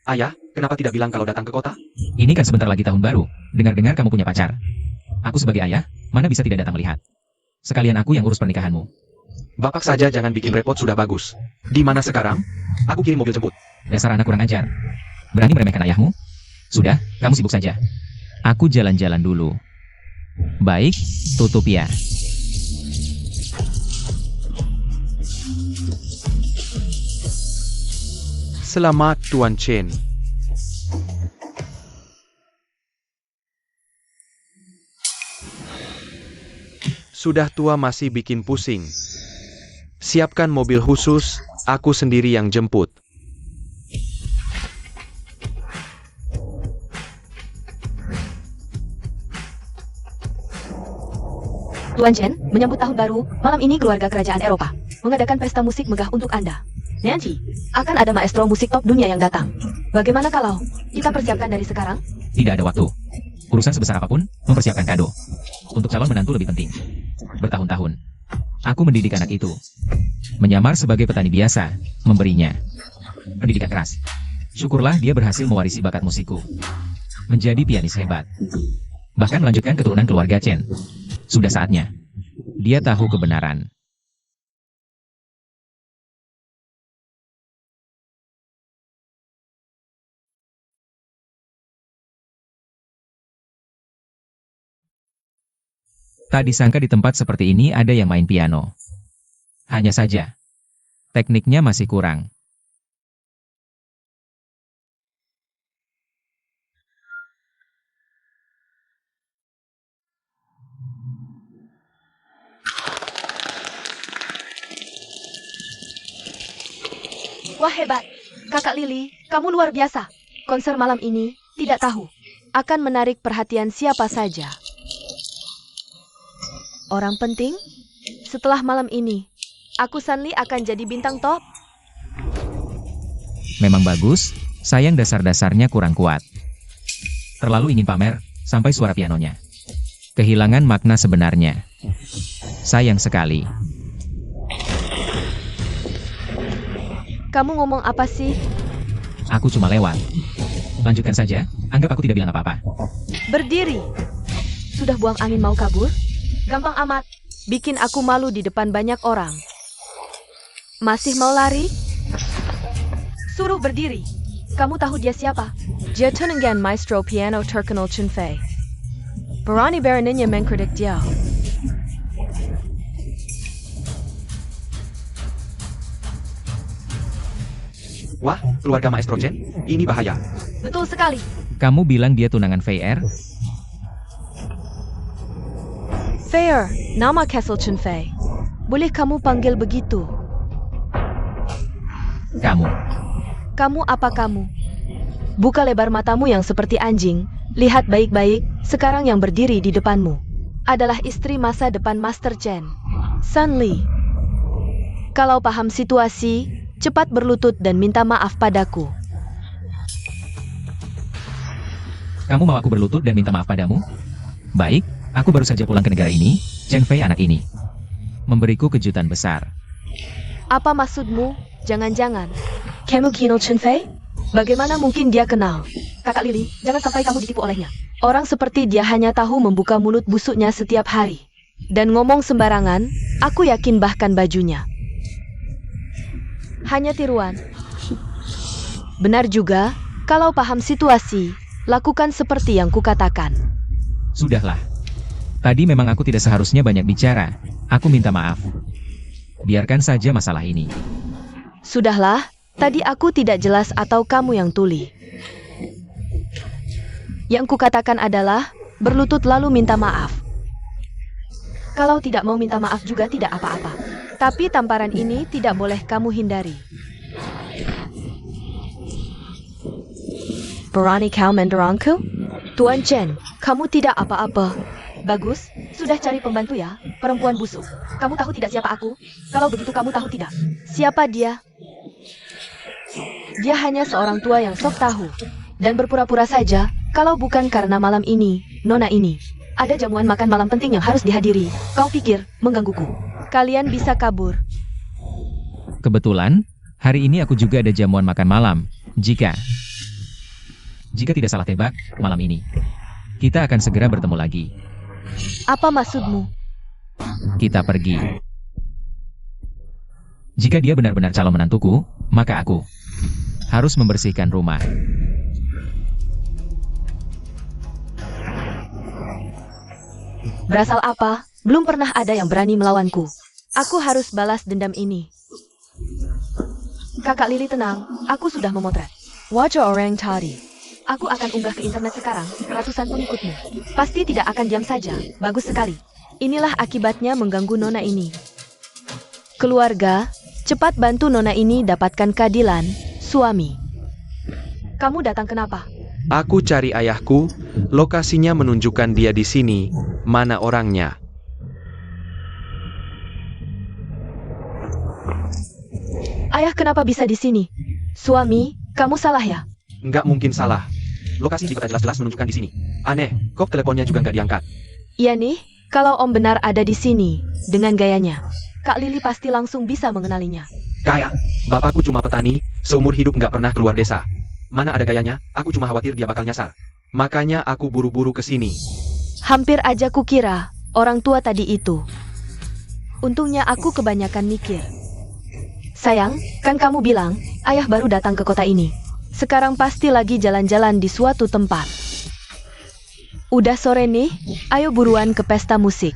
Ayah, kenapa tidak bilang kalau datang ke kota? Ini kan sebentar lagi tahun baru. Dengar-dengar kamu punya pacar. Aku sebagai ayah, mana bisa tidak datang melihat. Sekalian aku yang urus pernikahanmu. Bapak saja jangan bikin repot sudah bagus. Di mana sekarang? Aku kirim mobil jemput. Dasar anak kurang ajar. Berani meremehkan ayahmu? Sudah, kamu sibuk saja. Aku jalan-jalan dulu. Baik, tutup ya. Selamat Tuan Chen. Sudah tua masih bikin pusing. Siapkan mobil khusus, aku sendiri yang jemput. Tuan Chen, menyambut tahun baru, malam ini keluarga kerajaan Eropa mengadakan pesta musik megah untuk Anda. Nanti, akan ada maestro musik top dunia yang datang. Bagaimana kalau kita persiapkan dari sekarang? Tidak ada waktu. Urusan sebesar apapun, mempersiapkan kado. Untuk calon menantu lebih penting. Bertahun-tahun, aku mendidik anak itu. Menyamar sebagai petani biasa, memberinya pendidikan keras. Syukurlah dia berhasil mewarisi bakat musikku. Menjadi pianis hebat. Bahkan melanjutkan keturunan keluarga Chen. Sudah saatnya. Dia tahu kebenaran. Tak disangka di tempat seperti ini ada yang main piano. Hanya saja, tekniknya masih kurang. Wah hebat, Kakak Lily, kamu luar biasa. Konser malam ini, tidak tahu, akan menarik perhatian siapa saja. Orang penting, setelah malam ini, aku Sanli akan jadi bintang top. Memang bagus, sayang dasar-dasarnya kurang kuat. Terlalu ingin pamer, sampai suara pianonya kehilangan makna sebenarnya. Sayang sekali. Kamu ngomong apa sih? Aku cuma lewat. Lanjutkan saja, anggap aku tidak bilang apa-apa. Berdiri. Sudah buang angin mau kabur? Gampang amat. Bikin aku malu di depan banyak orang. Masih mau lari? Suruh berdiri. Kamu tahu dia siapa? Dia Tunangan Maestro Piano Terkenal Chen Fei. Berani beraninya mengkritik dia. Wah, keluarga Maestro Chen, ini bahaya. Betul sekali. Kamu bilang dia tunangan VR? Fair, nama Castle Chen Fei. Boleh kamu panggil begitu? Kamu. Kamu apa kamu? Buka lebar matamu yang seperti anjing. Lihat baik-baik, sekarang yang berdiri di depanmu adalah istri masa depan Master Chen, Sanli. Kalau paham situasi, cepat berlutut dan minta maaf padaku. Kamu mau aku berlutut dan minta maaf padamu? Baik, aku baru saja pulang ke negara ini, Chen Fei anak ini memberiku kejutan besar. Apa maksudmu? Jangan-jangan kamu kenal Chen Fei? Bagaimana mungkin dia kenal? Kakak Lily, jangan sampai kamu ditipu olehnya. Orang seperti dia hanya tahu membuka mulut busuknya setiap hari. Dan ngomong sembarangan, aku yakin bahkan bajunya. Hanya tiruan. Benar juga, kalau paham situasi, lakukan seperti yang kukatakan. Sudahlah. Tadi memang aku tidak seharusnya banyak bicara. Aku minta maaf. Biarkan saja masalah ini. Sudahlah, tadi aku tidak jelas atau kamu yang tuli. Yang kukatakan adalah, berlutut lalu minta maaf. Kalau tidak mau minta maaf juga tidak apa-apa. Tapi tamparan ini tidak boleh kamu hindari. Berani kau mendorongku? Tuan Chen, kamu tidak apa-apa. Bagus, sudah cari pembantu ya, perempuan busuk. Kamu tahu tidak siapa aku? Kalau begitu kamu tahu tidak? Siapa dia? Dia hanya seorang tua yang sok tahu. Dan berpura-pura saja, kalau bukan karena malam ini, nona ini. Ada jamuan makan malam penting yang harus dihadiri. Kau pikir, menggangguku. Kalian bisa kabur. Kebetulan, hari ini aku juga ada jamuan makan malam. Jika Jika tidak salah tebak, malam ini kita akan segera bertemu lagi. Apa maksudmu? Kita pergi. Jika dia benar-benar calon menantuku, maka aku harus membersihkan rumah. Berasal apa? Belum pernah ada yang berani melawanku. Aku harus balas dendam ini. Kakak Lili tenang, aku sudah memotret wajah orang tadi. Aku akan unggah ke internet sekarang, ratusan pengikutmu. Pasti tidak akan diam saja, bagus sekali. Inilah akibatnya mengganggu nona ini. Keluarga, cepat bantu nona ini dapatkan keadilan, suami. Kamu datang kenapa? Aku cari ayahku, lokasinya menunjukkan dia di sini, mana orangnya? Ayah kenapa bisa di sini? Suami, kamu salah ya? Nggak mungkin salah. Lokasi juga jelas-jelas menunjukkan di sini. Aneh, kok teleponnya juga nggak diangkat? Iya nih, kalau Om benar ada di sini, dengan gayanya, Kak Lili pasti langsung bisa mengenalinya. Kayak, bapakku cuma petani, seumur hidup nggak pernah keluar desa. Mana ada gayanya, aku cuma khawatir dia bakal nyasar. Makanya aku buru-buru ke sini. Hampir aja kukira, orang tua tadi itu. Untungnya aku kebanyakan mikir. Sayang, kan kamu bilang, ayah baru datang ke kota ini. Sekarang pasti lagi jalan-jalan di suatu tempat. Udah sore nih, ayo buruan ke pesta musik.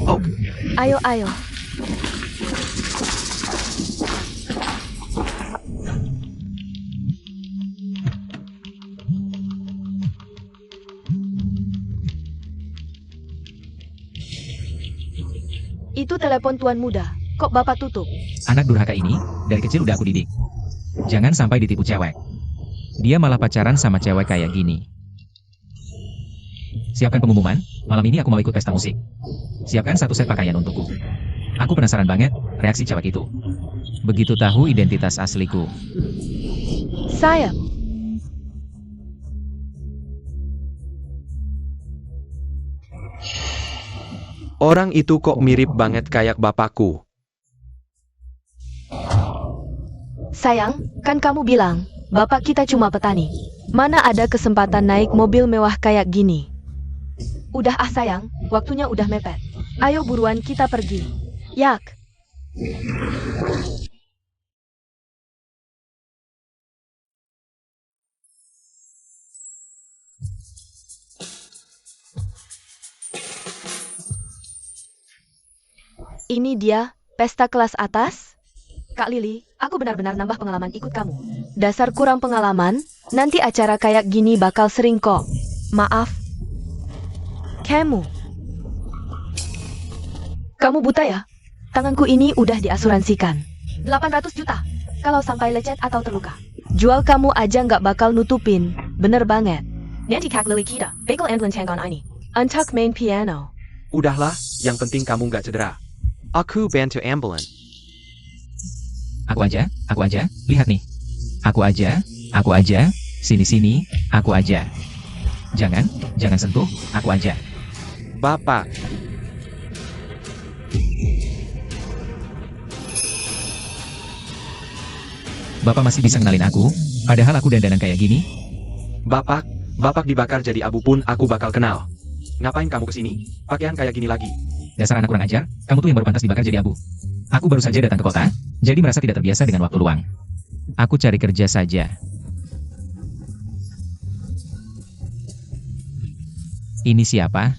Oh, Ayo, ayo. Itu telepon tuan muda, kok bapak tutup? Anak durhaka ini, dari kecil udah aku didik. Jangan sampai ditipu cewek. Dia malah pacaran sama cewek kayak gini. Siapkan pengumuman, malam ini aku mau ikut pesta musik. Siapkan satu set pakaian untukku. Aku penasaran banget, reaksi cewek itu. Begitu tahu identitas asliku. Saya. orang itu kok mirip banget kayak bapakku. Sayang, kan kamu bilang, bapak kita cuma petani. Mana ada kesempatan naik mobil mewah kayak gini? Udah sayang, waktunya udah mepet. Ayo buruan kita pergi. Yak. Ini dia, pesta kelas atas? Kak Lili, aku benar-benar nambah pengalaman ikut kamu. Dasar kurang pengalaman, nanti acara kayak gini bakal sering kok. Maaf. Kamu buta ya? Tanganku ini udah diasuransikan. 800 juta. Kalau sampai lecet atau terluka. Jual kamu aja nggak bakal nutupin. Bener banget. Nanti Kak Lili kita, bagel and lencangan ini. Untuck main piano. Udahlah, yang penting kamu nggak cedera. Aku bantu ambulan. Aku aja, lihat nih. Aku aja, sini, aku aja. Jangan sentuh, aku aja. Bapak, Bapak masih bisa kenalin aku, padahal aku dandanan kayak gini. Bapak dibakar jadi abu pun aku bakal kenal. Ngapain kamu kesini? Pakaian kayak gini lagi. Dasar anak kurang ajar, kamu tuh yang baru pantas dibakar jadi abu. Aku baru saja datang ke kota, jadi merasa tidak terbiasa dengan waktu luang. Aku cari kerja saja. Ini siapa?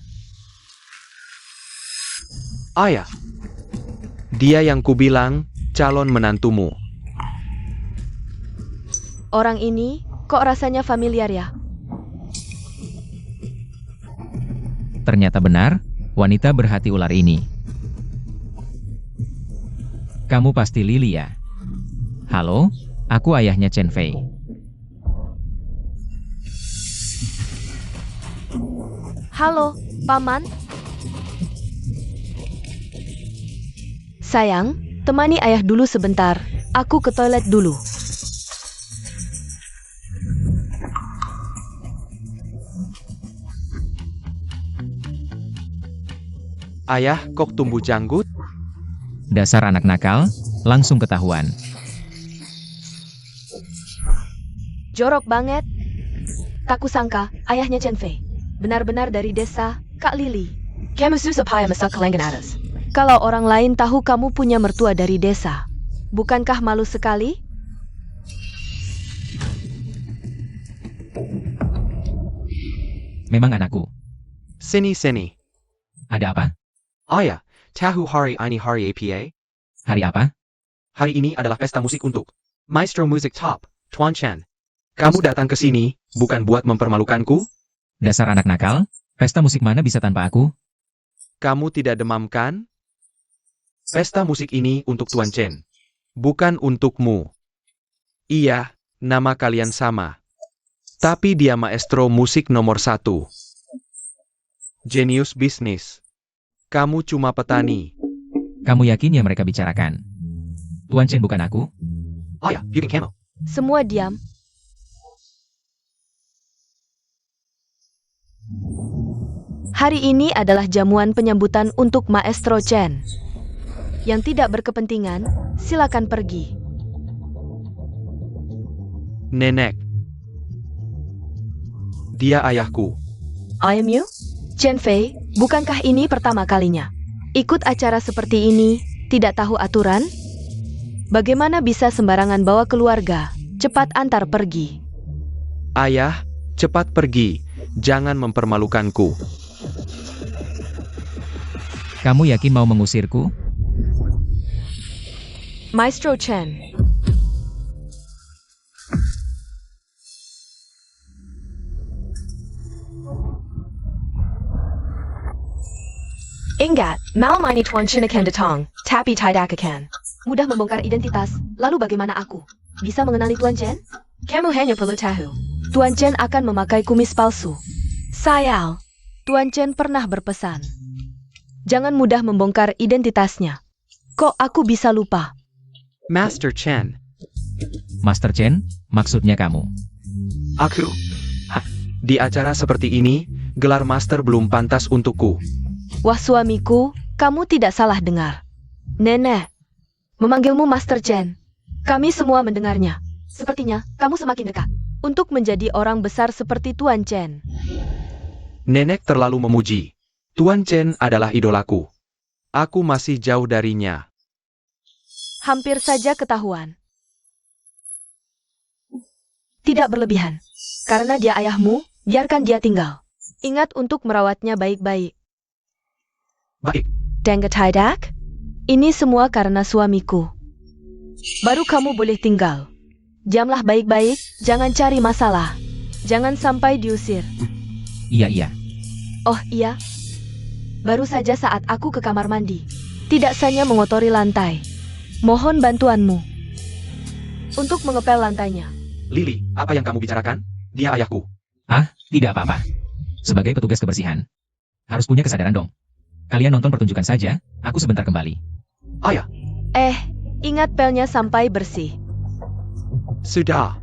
Ayah, dia yang kubilang, calon menantumu. Orang ini, kok rasanya familiar ya? Ternyata benar, wanita berhati ular ini. Kamu pasti Lili ya? Halo, aku ayahnya Chen Fei. Halo, Paman. Sayang, temani ayah dulu sebentar. Aku ke toilet dulu. Ayah, kok tumbuh janggut? Dasar anak nakal, langsung ketahuan. Jorok banget. Tak kusangka, ayahnya Chen Fei. Benar-benar dari desa, Kak Lili. Kamu susah payah masak kelengan atas. Kalau orang lain tahu kamu punya mertua dari desa, bukankah malu sekali? Memang anakku. Sini. Ada apa? Oh ya, tahu hari ini hari apa? Hari apa? Hari ini adalah pesta musik untuk Maestro Music Top, Tuan Chen. Kamu datang ke sini, bukan buat mempermalukanku? Dasar anak nakal? Pesta musik mana bisa tanpa aku? Kamu tidak demam kan? Pesta musik ini untuk Tuan Chen. Bukan untukmu. Iya, nama kalian sama. Tapi dia maestro musik nomor 1. Jenius bisnis. Kamu cuma petani. Kamu yakin yang mereka bicarakan? Tuan Chen bukan aku? Oh ya, you can camel. Semua diam. Hari ini adalah jamuan penyambutan untuk Maestro Chen. Yang tidak berkepentingan, silakan pergi. Nenek. Dia ayahku. I am you? Chen Fei, bukankah ini pertama kalinya? Ikut acara seperti ini, tidak tahu aturan? Bagaimana bisa sembarangan bawa keluarga? Cepat antar pergi. Ayah, cepat pergi. Jangan mempermalukanku. Kamu yakin mau mengusirku? Maestro Chen. Ingat, malam ini Tuan Chen akan datang, tapi tidak akan mudah membongkar identitas. Lalu bagaimana aku bisa mengenali Tuan Chen? Kamu hanya perlu tahu, Tuan Chen akan memakai kumis palsu. Sayang, Tuan Chen pernah berpesan, jangan mudah membongkar identitasnya. Kok aku bisa lupa? Master Chen. Master Chen, maksudnya kamu? Aku. Di acara seperti ini, gelar master belum pantas untukku. Wah suamiku, kamu tidak salah dengar. Nenek, memanggilmu Master Chen. Kami semua mendengarnya. Sepertinya, kamu semakin dekat untuk menjadi orang besar seperti Tuan Chen. Nenek terlalu memuji. Tuan Chen adalah idolaku. Aku masih jauh darinya. Hampir saja ketahuan. Tidak berlebihan. Karena dia ayahmu, biarkan dia tinggal. Ingat untuk merawatnya baik-baik. Baik. Dengar tidak? Ini semua karena suamiku. Baru kamu boleh tinggal. Jamlah baik-baik, jangan cari masalah. Jangan sampai diusir. Iya. Oh iya. Baru saja saat aku ke kamar mandi. Tidak hanya mengotori lantai. Mohon bantuanmu untuk mengepel lantainya. Lili, apa yang kamu bicarakan? Dia ayahku. Tidak apa-apa. Sebagai petugas kebersihan, harus punya kesadaran dong. Kalian nonton pertunjukan saja, aku sebentar kembali. Oh ya, Ingat pelnya sampai bersih. sudah.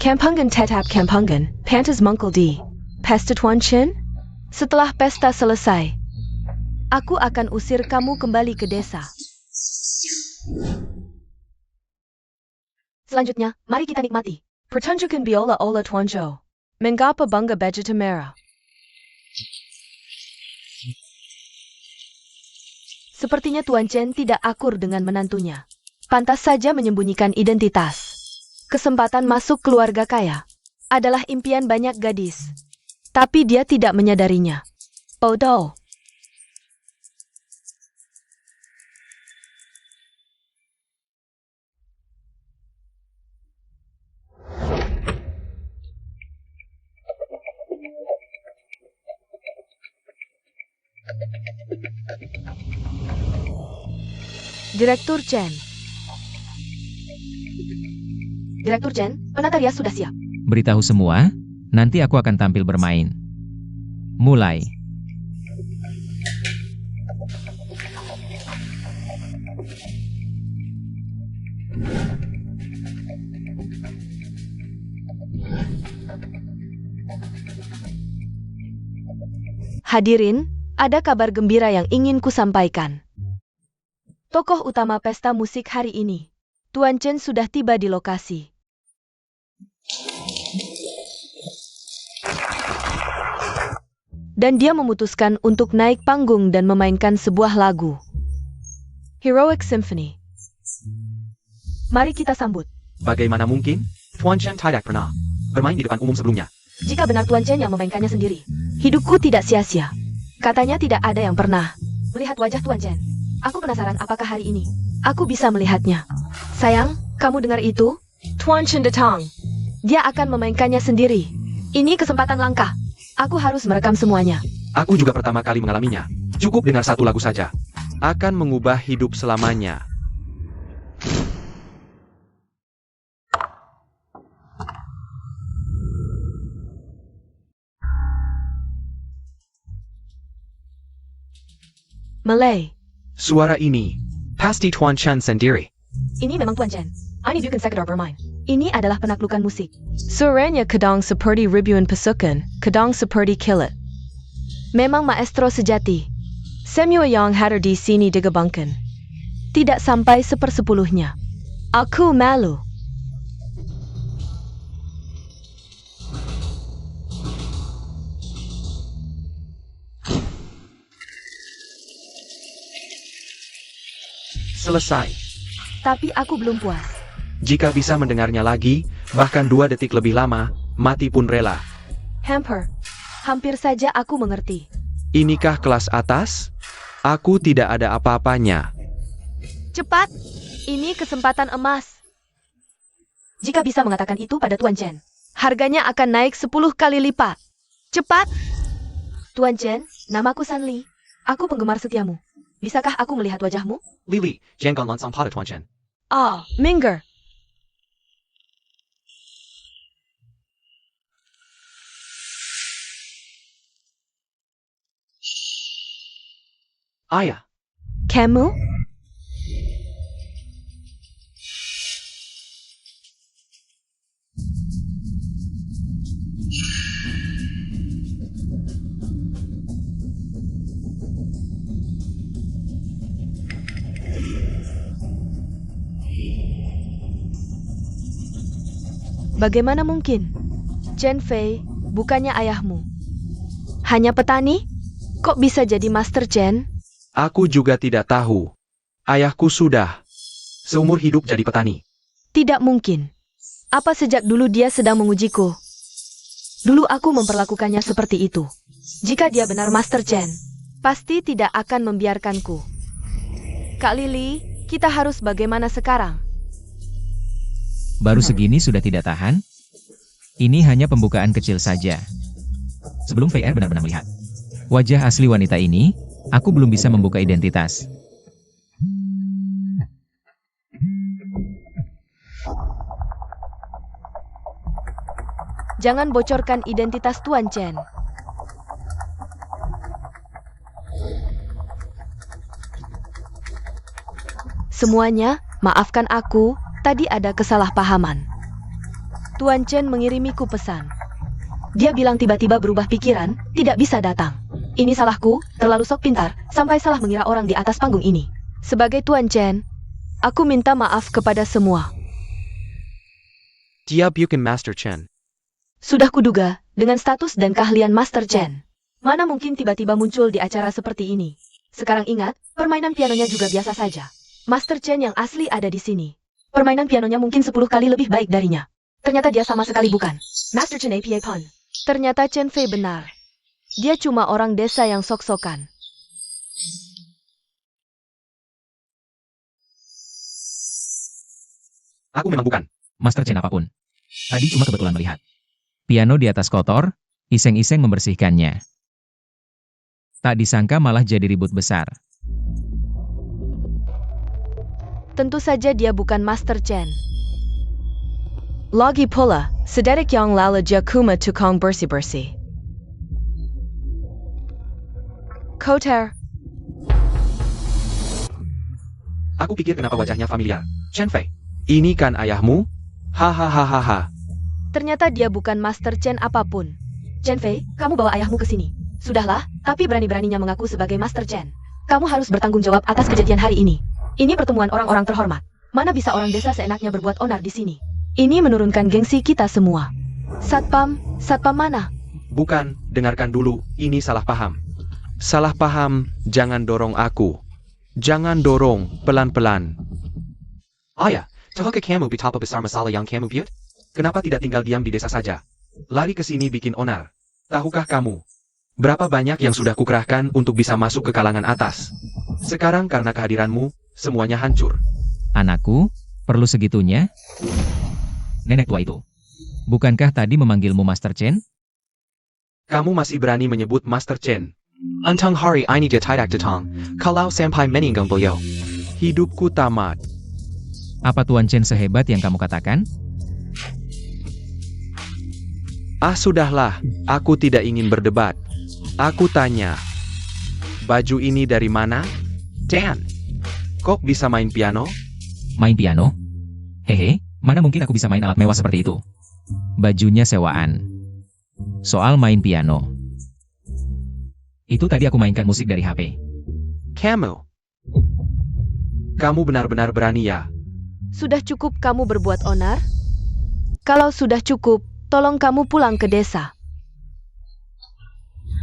Kampungan tetap kampungan, pantas mungkul di Pesta Tuan Chen? Setelah pesta selesai, aku akan usir kamu kembali ke desa. Selanjutnya, mari kita nikmati pertunjukan biola-ola Tuan Zhou. Mengapa bangga baju merah? Sepertinya Tuan Chen tidak akur dengan menantunya. Pantas saja menyembunyikan identitas. Kesempatan masuk keluarga kaya adalah impian banyak gadis. Tapi dia tidak menyadarinya. Bodoh. Direktur Chen. Direktur Chen, penata rias sudah siap. Beritahu semua, nanti aku akan tampil bermain. Mulai. Hadirin, ada kabar gembira yang ingin kusampaikan. Tokoh utama pesta musik hari ini, Tuan Chen sudah tiba di lokasi. Dan dia memutuskan untuk naik panggung dan memainkan sebuah lagu. Heroic Symphony. Mari kita sambut. Bagaimana mungkin? Tuan Chen tidak pernah bermain di depan umum sebelumnya. Jika benar Tuan Chen yang memainkannya sendiri, hidupku tidak sia-sia. Katanya tidak ada yang pernah melihat wajah Tuan Chen. Aku penasaran apakah hari ini aku bisa melihatnya. Sayang, kamu dengar itu? Tuan Chen datang. Dia akan memainkannya sendiri. Ini kesempatan langka. Aku harus merekam semuanya. Aku juga pertama kali mengalaminya. Cukup dengar satu lagu saja. Akan mengubah hidup selamanya. Malay. Suara ini pasti Tuan Chen sendiri. Ini memang Tuan Chen. Ani bukan sekedar bermain. Ini adalah penaklukan musik. Suaranya kadang seperti ribuan pasukan, kadang seperti kilat. Memang maestro sejati. Semua yang hadir di sini digabungkan. Tidak sampai 1/10-nya. Aku malu. Selesai. Tapi aku belum puas. Jika bisa mendengarnya lagi, bahkan 2 detik lebih lama, mati pun rela. Hampir saja aku mengerti. Inikah kelas atas? Aku tidak ada apa-apanya. Cepat, ini kesempatan emas. Jika bisa mengatakan itu pada Tuan Chen, harganya akan naik 10 kali lipat. Cepat! Tuan Chen, namaku Sanli. Aku penggemar setiamu. Bisakah aku melihat wajahmu? Lily, jangan langsung pada Tuan Chen. Minggir. Ayah, Kamu? Bagaimana mungkin? Chen Fei, bukannya ayahmu. Hanya petani? Kok bisa jadi Master Chen? aku juga tidak tahu. Ayahku sudah seumur hidup jadi petani. Tidak mungkin. Apa sejak dulu dia sedang mengujiku? Dulu aku memperlakukannya seperti itu. Jika dia benar Master Chen, pasti tidak akan membiarkanku. Kak Lily, kita harus bagaimana sekarang? Baru segini sudah tidak tahan? Ini hanya pembukaan kecil saja. Sebelum VR benar-benar melihat wajah asli wanita ini, aku belum bisa membuka identitas. Jangan bocorkan identitas Tuan Chen. Semuanya, maafkan aku, tadi ada kesalahpahaman. Tuan Chen mengirimiku pesan. Dia bilang tiba-tiba berubah pikiran, tidak bisa datang. Ini salahku, terlalu sok pintar, sampai salah mengira orang di atas panggung ini. Sebagai Tuan Chen, aku minta maaf kepada semua. Dia bukan Master Chen. Sudah kuduga, dengan status dan keahlian Master Chen. Mana mungkin tiba-tiba muncul di acara seperti ini. Sekarang ingat, permainan pianonya juga biasa saja. Master Chen yang asli ada di sini. Permainan pianonya mungkin 10 kali lebih baik darinya. Ternyata dia sama sekali bukan Master Chen APA Pun. Ternyata Chen Fei benar. Dia cuma orang desa yang sok-sokan. Aku memang bukan Master Chen apapun. Tadi cuma kebetulan melihat piano di atas kotor, iseng-iseng membersihkannya. Tak disangka malah jadi ribut besar. Tentu saja dia bukan Master Chen. Lagi pula, sedikit yang lalu dia cuma tukang bersih-bersih. Kotor. Aku pikir kenapa wajahnya familiar. Chen Fei, ini kan ayahmu? Hahaha. Ternyata dia bukan Master Chen apapun. Chen Fei, kamu bawa ayahmu ke sini. Sudahlah, tapi berani-beraninya mengaku sebagai Master Chen. Kamu harus bertanggung jawab atas kejadian hari ini. Ini pertemuan orang-orang terhormat. Mana bisa orang desa seenaknya berbuat onar di sini? Ini menurunkan gengsi kita semua. Satpam mana? Bukan, dengarkan dulu, ini salah paham. Salah paham, jangan dorong aku. Jangan dorong, pelan-pelan. Ayah, tahukah kamu betapa besar masalah yang kamu buat? Kenapa tidak tinggal diam di desa saja? Lari ke sini bikin onar. Tahukah kamu? Berapa banyak yang sudah kukerahkan untuk bisa masuk ke kalangan atas? Sekarang karena kehadiranmu, semuanya hancur. Anakku, perlu segitunya? Nenek tua itu. Bukankah tadi memanggilmu Master Chen? Kamu masih berani menyebut Master Chen. Untang hari ini dia tidak datang, kalau sampai meninggal beliau. Hidupku tamat. Apa Tuan Chen sehebat yang kamu katakan? Ah sudahlah, aku tidak ingin berdebat. Aku tanya. Baju ini dari mana? Dan, Kok bisa main piano? Main piano? Hehe, mana mungkin aku bisa main alat mewah seperti itu? Bajunya sewaan. Soal main piano. Itu tadi aku mainkan musik dari HP. Kamu benar-benar berani ya? Sudah cukup kamu berbuat onar? Kalau sudah cukup, tolong kamu pulang ke desa.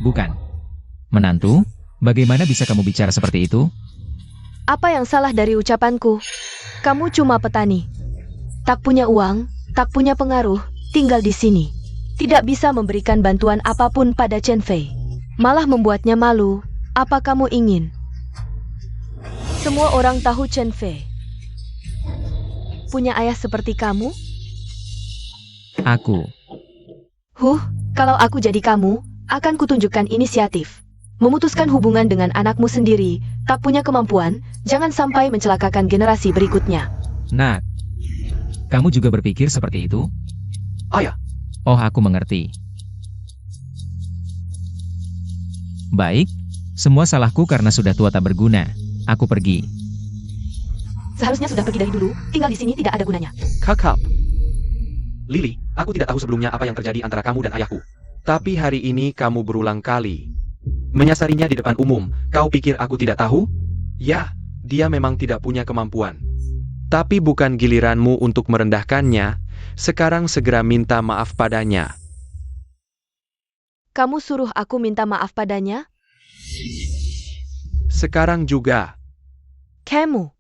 Bukan. Menantu, bagaimana bisa kamu bicara seperti itu? Apa yang salah dari ucapanku? Kamu cuma petani. Tak punya uang, tak punya pengaruh, tinggal di sini. Tidak bisa memberikan bantuan apapun pada Chen Fei. Malah membuatnya malu. Apa kamu ingin? Semua orang tahu Chen Fei. Punya ayah seperti kamu? Aku. Kalau aku jadi kamu, akan kutunjukkan inisiatif. Memutuskan hubungan dengan anakmu sendiri, tak punya kemampuan, jangan sampai mencelakakan generasi berikutnya. Nak, kamu juga berpikir seperti itu? ayah, Oh, aku mengerti. Baik, semua salahku karena sudah tua tak berguna. Aku pergi. Seharusnya sudah pergi dari dulu, tinggal di sini tidak ada gunanya. Kakap. Lily, aku tidak tahu sebelumnya apa yang terjadi antara kamu dan ayahku. Tapi hari ini kamu berulang kali menyasarinya di depan umum. Kau pikir aku tidak tahu? Ya, dia memang tidak punya kemampuan. Tapi bukan giliranmu untuk merendahkannya. Sekarang segera minta maaf padanya. Kamu suruh aku minta maaf padanya? Sekarang juga. Kamu.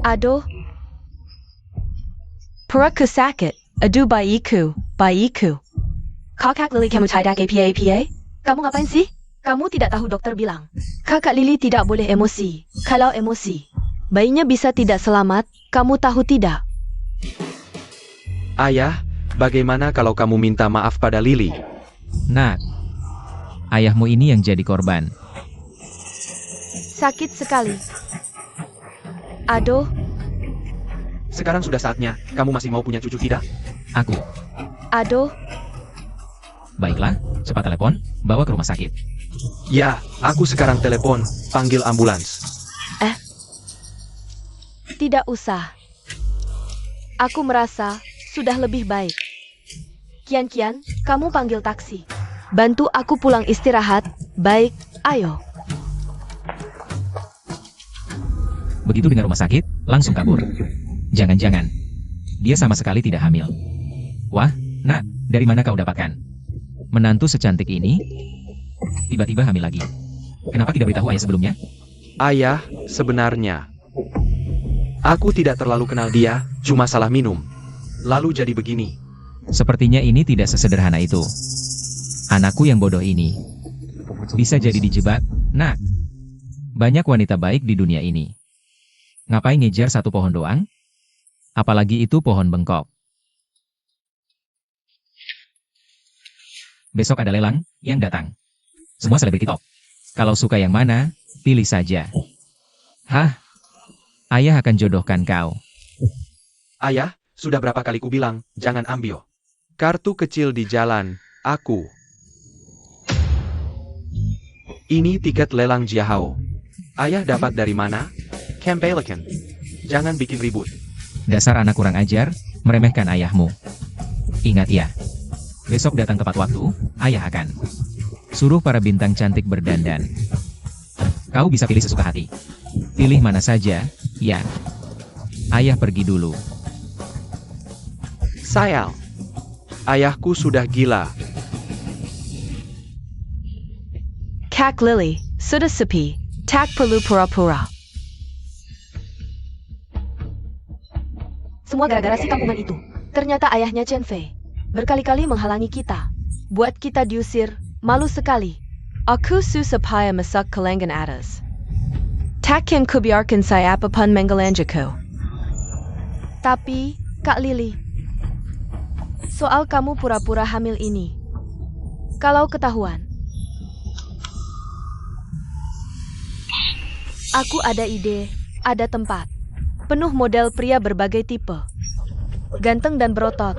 Aduh. Perutku sakit. Aduh bayiku. Kakak Lily kamu tidak apa? Kamu ngapain sih? Kamu tidak tahu dokter bilang. Kakak Lily tidak boleh emosi. Kalau emosi, bayinya bisa tidak selamat. Kamu tahu tidak? Ayah, bagaimana kalau kamu minta maaf pada Lily? Nak, ayahmu ini yang jadi korban. Sakit sekali. Aduh. Sekarang sudah saatnya. Kamu masih mau punya cucu tidak? Aku. Aduh. Baiklah, cepat telepon, bawa ke rumah sakit. Ya, aku sekarang telepon, panggil ambulans. Tidak usah. Aku merasa sudah lebih baik. Kian, kamu panggil taksi. Bantu aku pulang istirahat. Baik, ayo. Begitu dengar rumah sakit, langsung kabur. Jangan-jangan, dia sama sekali tidak hamil. Wah, nak, dari mana kau dapatkan? Menantu secantik ini, tiba-tiba hamil lagi. Kenapa tidak beritahu ayah sebelumnya? Ayah, sebenarnya aku tidak terlalu kenal dia, cuma salah minum. Lalu jadi begini. Sepertinya ini tidak sesederhana itu. Anakku yang bodoh ini bisa jadi dijebak. Nak, banyak wanita baik di dunia ini. Ngapain ngejar satu pohon doang? Apalagi itu pohon bengkok. Besok ada lelang yang datang. Semua selebriti top. Kalau suka yang mana, pilih saja. Hah? Ayah akan jodohkan kau. Ayah, sudah berapa kali ku bilang, jangan ambil kartu kecil di jalan, aku. Ini tiket lelang Jiahao. Ayah dapat dari mana? Kembalikan. Jangan bikin ribut. Dasar anak kurang ajar, meremehkan ayahmu. Ingat ya, besok datang tepat waktu, ayah akan suruh para bintang cantik berdandan. Kau bisa pilih sesuka hati. Pilih mana saja, ya. Ayah pergi dulu. Sayang. Ayahku sudah gila. Tak Lily, sudah sepi. Tak perlu pura-pura. Semua gara-gara si kampungan itu. Ternyata ayahnya Chen Fei berkali-kali menghalangi kita. Buat kita diusir, malu sekali. Aku susah payah masak ke lengan atas. Takkan kubiarkan saya apapun menggelanjaku. Tapi, Kak Lily, soal kamu pura-pura hamil ini, kalau ketahuan, aku ada ide, ada tempat. Penuh model pria berbagai tipe. Ganteng dan berotot.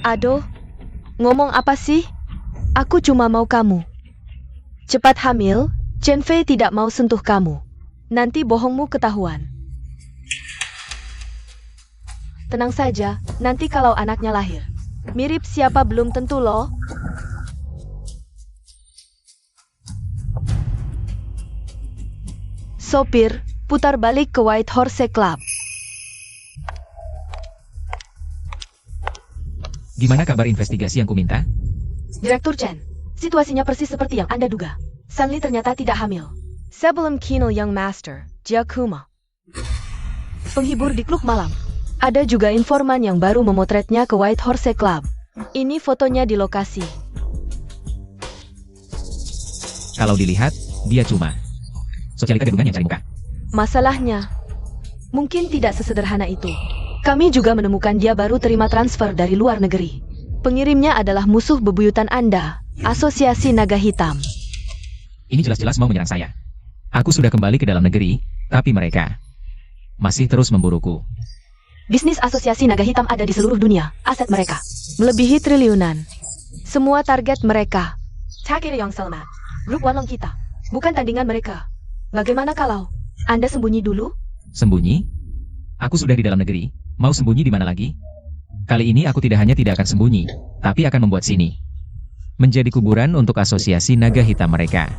Aduh, ngomong apa sih? Aku cuma mau kamu cepat hamil. Chen Fei tidak mau sentuh kamu. Nanti bohongmu ketahuan. Tenang saja, nanti kalau anaknya lahir, mirip siapa belum tentu loh. Sopir, putar balik ke White Horse Club. Gimana kabar investigasi yang kuminta? Direktur Chen, situasinya persis seperti yang Anda duga. Sanli ternyata tidak hamil. Sebelum Kino Young Master, Giacomo, penghibur di klub malam. Ada juga informan yang baru memotretnya ke White Horse Club. Ini fotonya di lokasi. Kalau dilihat, dia cuma sosialita gadungan yang cari muka. Masalahnya, mungkin tidak sesederhana itu. Kami juga menemukan dia baru terima transfer dari luar negeri. Pengirimnya adalah musuh bebuyutan Anda, Asosiasi Naga Hitam. Ini jelas-jelas mau menyerang saya. Aku sudah kembali ke dalam negeri, tapi mereka masih terus memburuku. Bisnis Asosiasi Naga Hitam ada di seluruh dunia. Aset mereka melebihi triliunan. Semua target mereka. Takir yang selamat. Grup Wanlong kita. Bukan tandingan mereka. Bagaimana kalau Anda sembunyi dulu? Sembunyi? Aku sudah di dalam negeri, mau sembunyi di mana lagi? Kali ini aku tidak hanya tidak akan sembunyi, tapi akan membuat sini menjadi kuburan untuk asosiasi naga hitam mereka.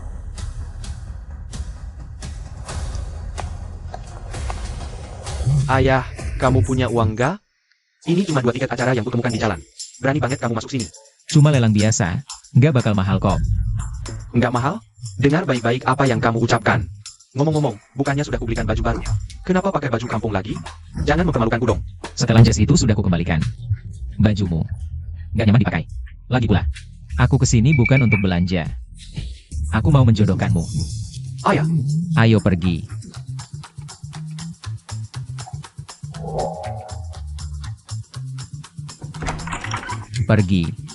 Ayah, kamu punya uang nggak? Ini cuma 2 tiket acara yang kutemukan di jalan. Berani banget kamu masuk sini. Cuma lelang biasa, nggak bakal mahal kok. Nggak mahal? Dengar baik-baik apa yang kamu ucapkan. Ngomong-ngomong, bukannya sudah kubelikan baju baru? Kenapa pakai baju kampung lagi? Jangan mempermalukanku dong. Setelah jas itu sudah kukembalikan. Bajumu nggak nyaman dipakai. Lagi pula, aku kesini bukan untuk belanja. Aku mau menjodohkanmu. Ayah, Ayo pergi. Pergi.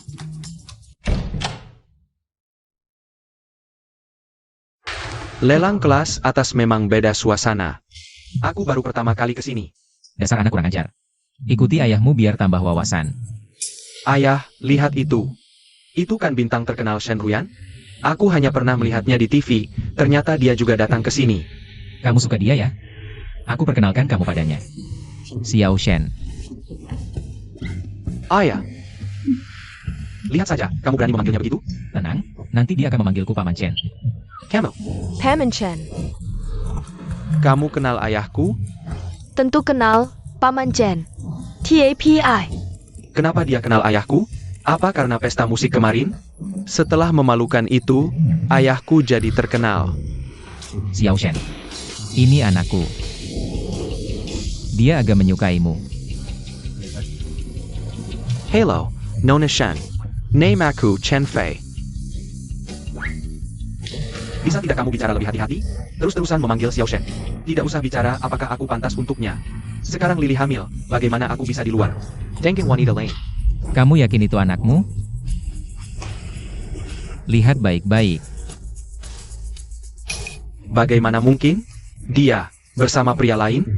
lelang kelas atas memang beda suasana. Aku baru pertama kali ke sini. Dasar anak kurang ajar. Ikuti ayahmu biar tambah wawasan. Ayah, lihat itu. Itu kan bintang terkenal Shen Ruyan? Aku hanya pernah melihatnya di TV, ternyata dia juga datang ke sini. Kamu suka dia ya? Aku perkenalkan kamu padanya. Xiao Shen. Ayah. Lihat saja, kamu berani memanggilnya begitu? Tenang, nanti dia akan memanggilku Paman Chen. Camel, Paman Chen. kamu kenal ayahku? Tentu kenal, Paman Chen. TAPI. Kenapa dia kenal ayahku? Apa karena pesta musik kemarin? Setelah memalukan itu, ayahku jadi terkenal. Xiao Shen. Ini anakku. Dia agak menyukaimu. Hello, Nona Shen. Name aku Chen Fei. Bisa tidak kamu bicara lebih hati-hati? Terus-terusan memanggil Xiao Shen. Tidak usah bicara apakah aku pantas untuknya. Sekarang Lily hamil, bagaimana aku bisa di luar? Thanking wanita lain. Kamu yakin itu anakmu? Lihat baik-baik. Bagaimana mungkin? Dia, bersama pria lain?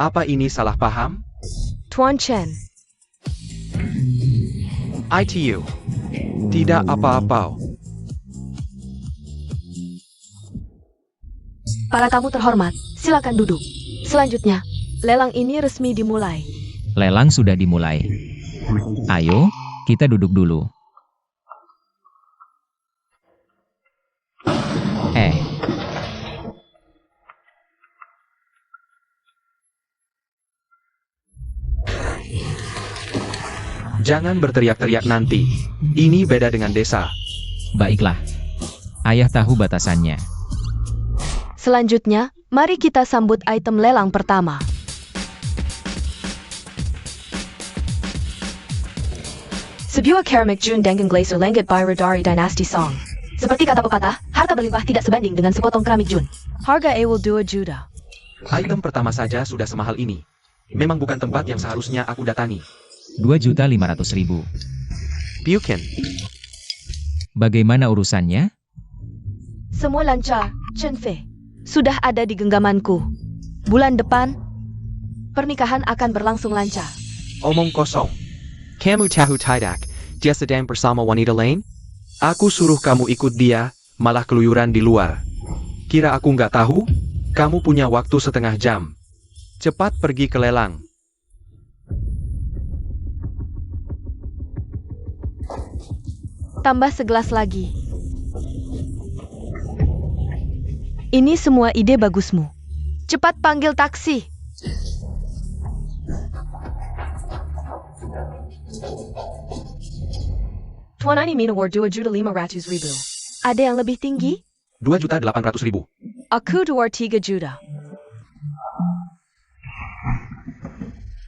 Apa ini salah paham? Tuan Chen. ITU. Tidak apa-apa. Para tamu terhormat, silakan duduk. Selanjutnya, lelang ini resmi dimulai. Lelang sudah dimulai. Ayo, kita duduk dulu. Jangan berteriak-teriak nanti. Ini beda dengan desa. Baiklah. Ayah tahu batasannya. Selanjutnya, mari kita sambut item lelang pertama. Sebuah keramik Jun dengan glaser langit Byra dari Dynasty Song. Seperti kata pepatah, harta berlimpah tidak sebanding dengan sepotong keramik Jun. Harga ewel 2 juta. Item pertama saja sudah semahal ini. Memang bukan tempat yang seharusnya aku datangi. 2.500.000. Bukan. Bagaimana urusannya? Semua lancar, Chen Fei. Sudah ada di genggamanku. Bulan depan, pernikahan akan berlangsung lancar. Omong kosong. Kamu tahu tidak, dia sedang bersama wanita lain? Aku suruh kamu ikut dia, malah keluyuran di luar. Kira aku nggak tahu? Kamu punya waktu setengah jam. Cepat pergi ke lelang. Tambah segelas lagi. Ini semua ide bagusmu. Cepat panggil taksi. Tuan ini minawar 2.500.000. Ada yang lebih tinggi? 2.800.000. Aku 3 juta.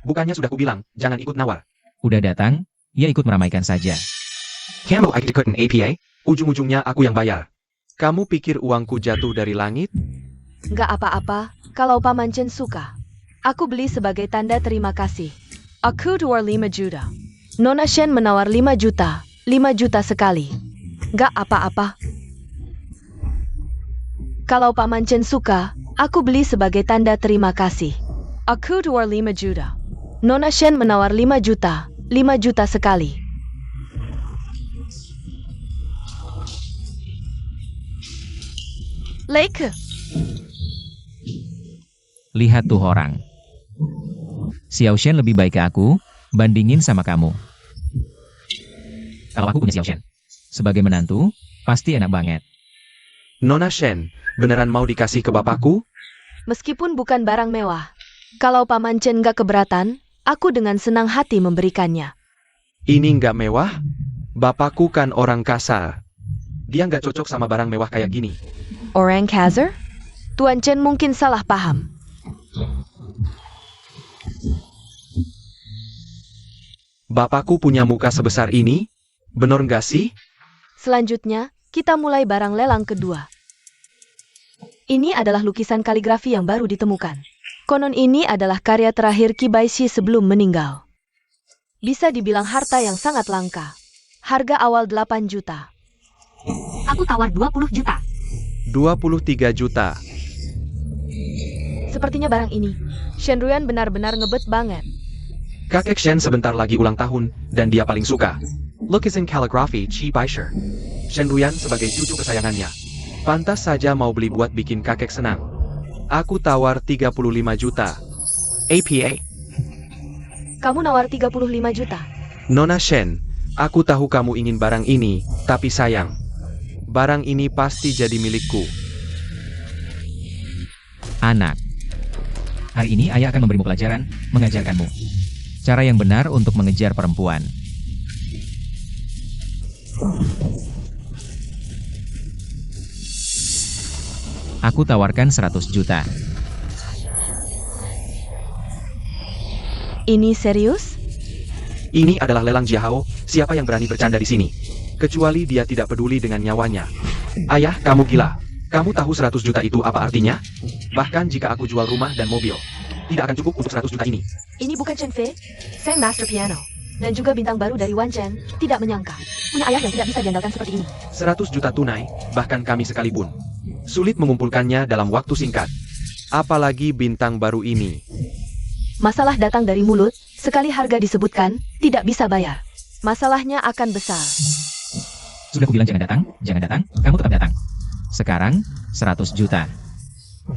Bukannya sudah kubilang, jangan ikut nawar. Udah datang, ya ikut meramaikan saja. Kamu ikut APA? Ujung-ujungnya aku yang bayar. Kamu pikir uangku jatuh dari langit? Nggak apa-apa, kalau Paman Chen suka. Aku beli sebagai tanda terima kasih. Aku 5 juta. Nona Shen menawar 5 juta. 5 juta sekali. Nggak apa-apa. Kalau Paman Chen suka, aku beli sebagai tanda terima kasih. Aku 5 juta. Nona Shen menawar 5 juta. 5 juta sekali. Lake. Lihat tuh orang. Xiao Shen lebih baik ke aku, bandingin sama kamu. Kalau aku punya Xiao Shen sebagai menantu, pasti enak banget. Nona Shen, beneran mau dikasih ke bapakku? Meskipun bukan barang mewah. Kalau Paman Chen nggak keberatan, aku dengan senang hati memberikannya. Ini nggak mewah? Bapakku kan orang kasar. Dia nggak cocok sama barang mewah kayak gini. Orang kasar? Tuan Chen mungkin salah paham. Bapakku punya muka sebesar ini? Bener nggak sih? Selanjutnya, kita mulai barang lelang kedua. Ini adalah lukisan kaligrafi yang baru ditemukan. Konon ini adalah karya terakhir Qi Baishi sebelum meninggal. Bisa dibilang harta yang sangat langka. Harga awal 8 juta. Aku tawar 20 juta. 23 juta. Sepertinya barang ini, Shen Ruyan benar-benar ngebet banget. Kakek Shen sebentar lagi ulang tahun, dan dia paling suka. Lukisan kaligrafi Qi Baishi. Shen Ruyan sebagai cucu kesayangannya. Pantas saja mau beli buat bikin kakek senang. Aku tawar 35 juta. APA. Kamu nawar 35 juta. Nona Shen, aku tahu kamu ingin barang ini, tapi sayang. Barang ini pasti jadi milikku. Anak. Hari ini ayah akan memberimu pelajaran, mengajarkanmu cara yang benar untuk mengejar perempuan. Aku tawarkan 100 juta. Ini serius? Ini adalah lelang Jiahao, siapa yang berani bercanda di sini? Kecuali dia tidak peduli dengan nyawanya. Ayah, kamu gila. Kamu tahu 100 juta itu apa artinya? Bahkan jika aku jual rumah dan mobil, tidak akan cukup untuk 100 juta ini. Ini bukan Chen Fei, Sang Master Piano. Dan juga bintang baru dari Wan Chen, tidak menyangka. Punya ayah yang tidak bisa diandalkan seperti ini. 100 juta tunai, bahkan kami sekalipun. Sulit mengumpulkannya dalam waktu singkat. Apalagi bintang baru ini. Masalah datang dari mulut, sekali harga disebutkan, tidak bisa bayar. Masalahnya akan besar. Sudah kubilang jangan datang, kamu tetap datang. Sekarang, 100 juta.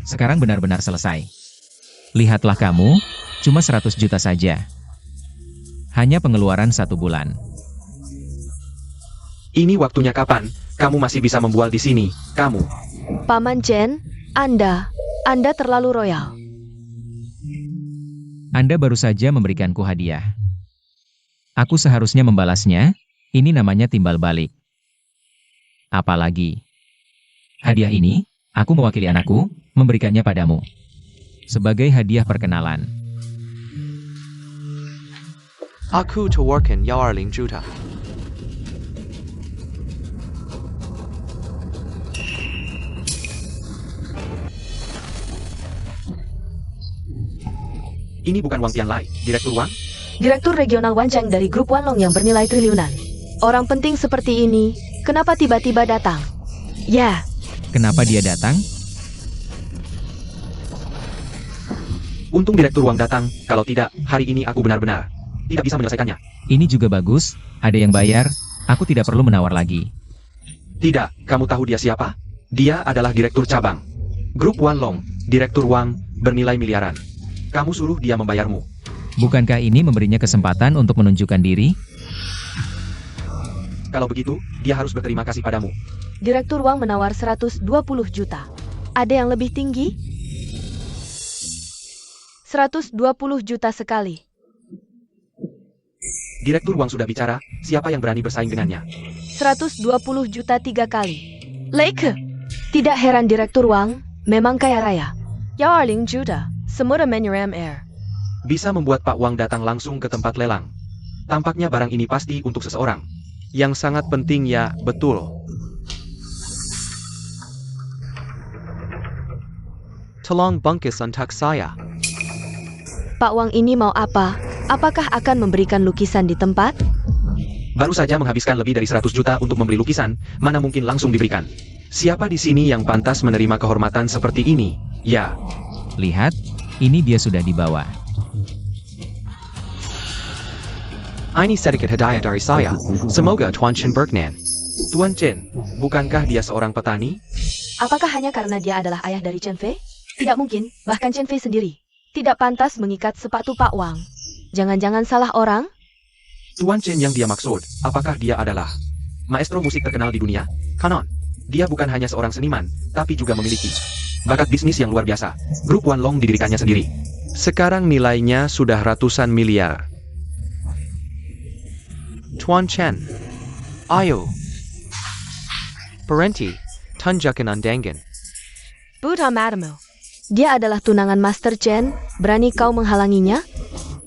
Sekarang benar-benar selesai. Lihatlah kamu, cuma 100 juta saja. Hanya pengeluaran 1 bulan. Ini waktunya kapan? Kamu masih bisa membual di sini, kamu. Paman Chen, Anda terlalu royal. Anda baru saja memberikanku hadiah. Aku seharusnya membalasnya, ini namanya timbal balik. Apalagi, hadiah ini, aku mewakili anakku, memberikannya padamu. Sebagai hadiah perkenalan. Aku tawarkan 120 juta. Ini bukan Wang Tianlai, Direktur Wang? Direktur Regional Wancheng dari grup Wanlong yang bernilai triliunan. Orang penting seperti ini, kenapa tiba-tiba datang? Ya, Kenapa dia datang? Untung Direktur Wang datang, kalau tidak, hari ini aku benar-benar tidak bisa menyelesaikannya. Ini juga bagus, ada yang bayar, aku tidak perlu menawar lagi. Tidak, kamu tahu dia siapa? Dia adalah Direktur Cabang. Grup Wanlong, Direktur Wang, bernilai miliaran. Kamu suruh dia membayarmu. Bukankah ini memberinya kesempatan untuk menunjukkan diri? Kalau begitu, dia harus berterima kasih padamu. Direktur Wang menawar 120 juta. Ada yang lebih tinggi? 120 juta sekali. Direktur Wang sudah bicara, siapa yang berani bersaing dengannya? 120 juta 3 kali. Leike. Tidak heran Direktur Wang, memang kaya raya. 120 juta, semua menyeram air. Bisa membuat Pak Wang datang langsung ke tempat lelang. Tampaknya barang ini pasti untuk seseorang. Yang sangat penting ya, betul. Tolong bungkus untuk saya. Pak Wang ini mau apa? Apakah akan memberikan lukisan di tempat? Baru saja menghabiskan lebih dari 100 juta untuk membeli lukisan, mana mungkin langsung diberikan. Siapa di sini yang pantas menerima kehormatan seperti ini? Ya, Lihat, ini dia sudah dibawa. Ini sedikit hadiah dari saya. Semoga Tuan Chen berkenan. Tuan Chen, bukankah dia seorang petani? Apakah hanya karena dia adalah ayah dari Chen Fei? Tidak mungkin, bahkan Chen Fei sendiri tidak pantas mengikat sepatu Pak Wang. Jangan-jangan salah orang? Tuan Chen yang dia maksud, apakah dia adalah maestro musik terkenal di dunia? Kanon. Dia bukan hanya seorang seniman, tapi juga memiliki bakat bisnis yang luar biasa. Grup Wanlong didirikannya sendiri. Sekarang nilainya sudah ratusan miliar. Tuan Chen. Ayo. Berhenti. Tunjukkan undangan. Buddha Madamo. Dia adalah tunangan Master Chen, berani kau menghalanginya?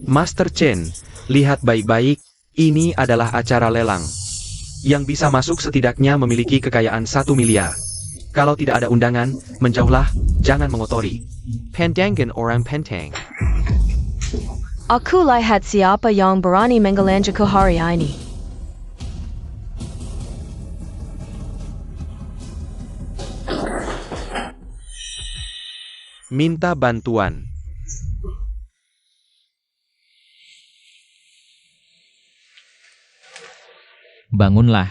Master Chen, lihat baik-baik, ini adalah acara lelang. Yang bisa masuk setidaknya memiliki kekayaan 1 miliar. Kalau tidak ada undangan, menjauhlah, jangan mengotori. Pandangan orang pentang. Aku lihat siapa yang berani menggelanjaku hari ini. Minta bantuan. Bangunlah.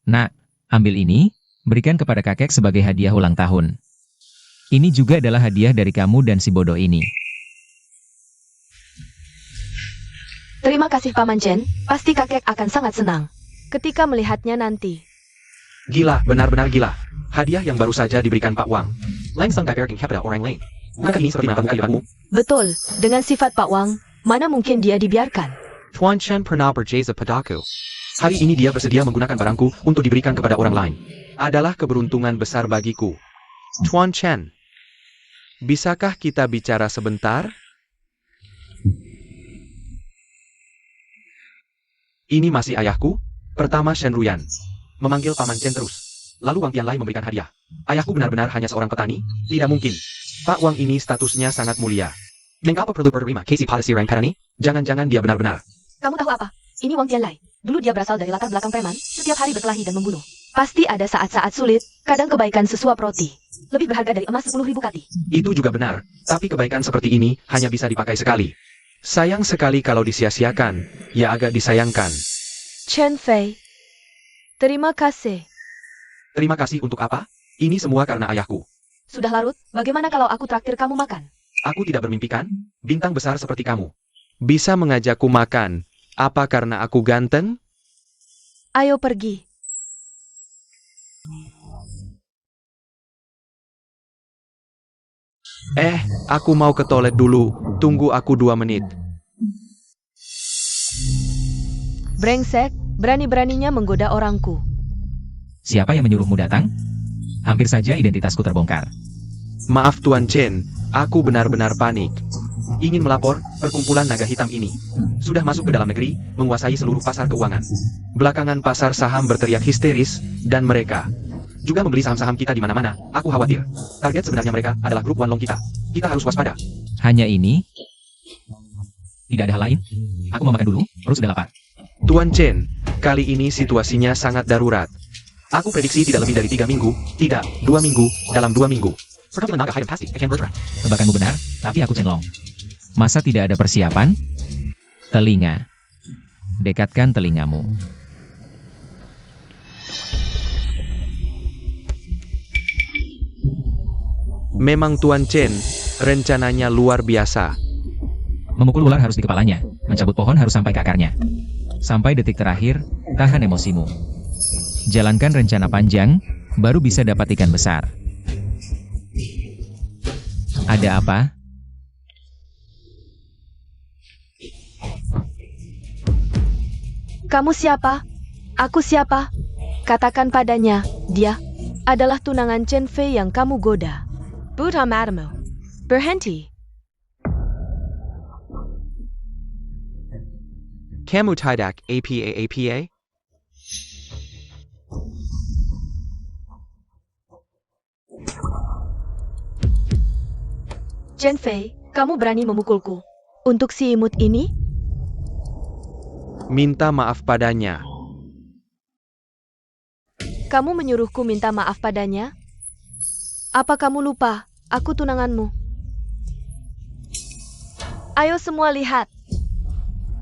Nak, ambil ini, berikan kepada kakek sebagai hadiah ulang tahun. Ini juga adalah hadiah dari kamu dan si bodoh ini. Terima kasih Paman Chen, pasti kakek akan sangat senang ketika melihatnya nanti. Gila, benar-benar gila. Hadiah yang baru saja diberikan Pak Wang. Langsung dibayarkan kepada orang lain. Bukankah ini seperti mata muka ibaratmu? Betul, dengan sifat Pak Wang, mana mungkin dia dibiarkan? Tuan Chen pernah berjasa padaku. Hari ini dia bersedia menggunakan barangku untuk diberikan kepada orang lain. Adalah keberuntungan besar bagiku. Tuan Chen. Bisakah kita bicara sebentar? Ini masih ayahku? Pertama Shen Ruyan. Memanggil Paman Chen terus. Lalu Wang Tianlai memberikan hadiah. Ayahku benar-benar hanya seorang petani? Tidak mungkin. Pak Wang ini statusnya sangat mulia. Mengapa perlu berterima kasih pada si orang petani? Jangan-jangan dia benar-benar. Kamu tahu apa? Ini Wang Tianlai. Dulu dia berasal dari latar belakang preman, setiap hari berkelahi dan membunuh. Pasti ada saat-saat sulit, kadang kebaikan sesuap roti. Lebih berharga dari emas 10.000 kati. Itu juga benar. Tapi kebaikan seperti ini hanya bisa dipakai sekali. Sayang sekali kalau disia-siakan. Ya agak disayangkan. Chen Fei. Terima kasih. Terima kasih untuk apa? Ini semua karena ayahku. Sudah larut, bagaimana kalau aku traktir kamu makan? Aku tidak bermimpi kan? Bintang besar seperti kamu. Bisa mengajakku makan. Apa karena aku ganteng? Ayo pergi. Aku mau ke toilet dulu. Tunggu aku 2 menit. Brengsek, berani-beraninya menggoda orangku. Siapa yang menyuruhmu datang? Hampir saja identitasku terbongkar. Maaf Tuan Chen, aku benar-benar panik. Ingin melapor, perkumpulan naga hitam ini sudah masuk ke dalam negeri, menguasai seluruh pasar keuangan. Belakangan pasar saham berteriak histeris, dan mereka juga membeli saham-saham kita di mana-mana. Aku khawatir. Target sebenarnya mereka adalah grup Wanlong kita. Kita harus waspada. Hanya ini? Tidak ada hal lain? Aku mau makan dulu, perut sudah lapar. Tuan Chen, kali ini situasinya sangat darurat. Aku prediksi tidak lebih dari 3 minggu, tidak, 2 minggu, dalam 2 minggu. Tebakanmu benar, tapi aku Chen Long. Masa tidak ada persiapan? Telinga. Dekatkan telingamu. Memang Tuan Chen, rencananya luar biasa. Memukul ular harus di kepalanya, mencabut pohon harus sampai ke akarnya. Sampai detik terakhir, tahan emosimu. Jalankan rencana panjang, baru bisa dapat ikan besar. Ada apa? Kamu siapa? Aku siapa? Katakan padanya, dia adalah tunangan Chen Fei yang kamu goda. Buddha Madamo. Berhenti. Kamu tidak apa-apa? Chen Fei, kamu berani memukulku. Untuk si imut ini? Minta maaf padanya. Kamu menyuruhku minta maaf padanya? Apa kamu lupa, aku tunanganmu? Ayo semua lihat.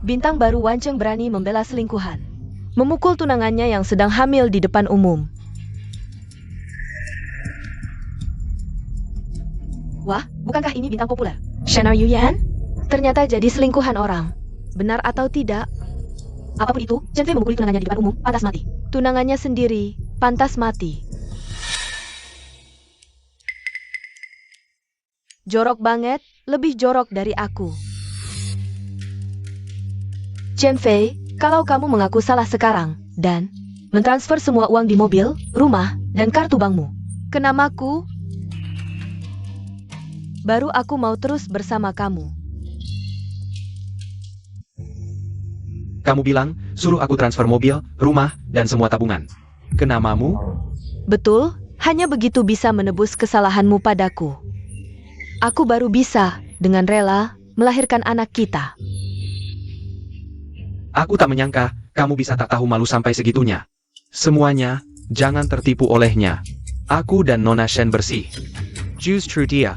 Bintang baru Wan Cheng berani membela selingkuhan. Memukul tunangannya yang sedang hamil di depan umum. Wah, bukankah ini bintang populer? Shen Are You Yan? Ternyata jadi selingkuhan orang. Benar atau tidak? Apapun itu, Chen Fei memukuli tunangannya di depan umum, pantas mati. Tunangannya sendiri, pantas mati. Jorok banget, lebih jorok dari aku. Chen Fei, kalau kamu mengaku salah sekarang, dan mentransfer semua uang di mobil, rumah, dan kartu bankmu ke namaku, baru aku mau terus bersama kamu. Kamu bilang, suruh aku transfer mobil, rumah, dan semua tabungan ke namamu? Betul, hanya begitu bisa menebus kesalahanmu padaku. Aku baru bisa, dengan rela, melahirkan anak kita. Aku tak menyangka, kamu bisa tak tahu malu sampai segitunya. Semuanya, jangan tertipu olehnya. Aku dan Nona Shen bersih. Justru dia.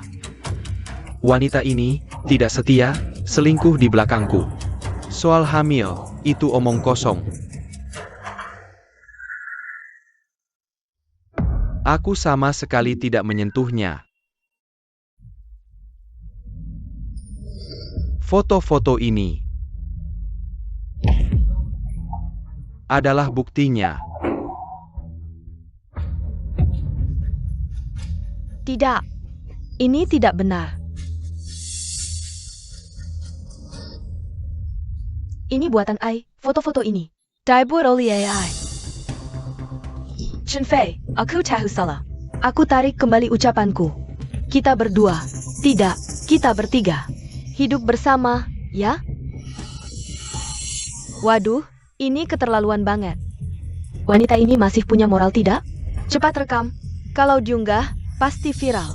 Wanita ini, tidak setia, selingkuh di belakangku. Soal hamil, itu omong kosong. Aku sama sekali tidak menyentuhnya. Foto-foto ini adalah buktinya. Tidak, ini tidak benar. Ini buatan AI, foto-foto ini dibuat oleh AI. Chen Fei, aku tahu salah. Aku tarik kembali ucapanku. Kita berdua, tidak, kita bertiga. Hidup bersama, ya? Waduh, ini keterlaluan banget. Wanita ini masih punya moral tidak? Cepat rekam. Kalau diunggah, pasti viral.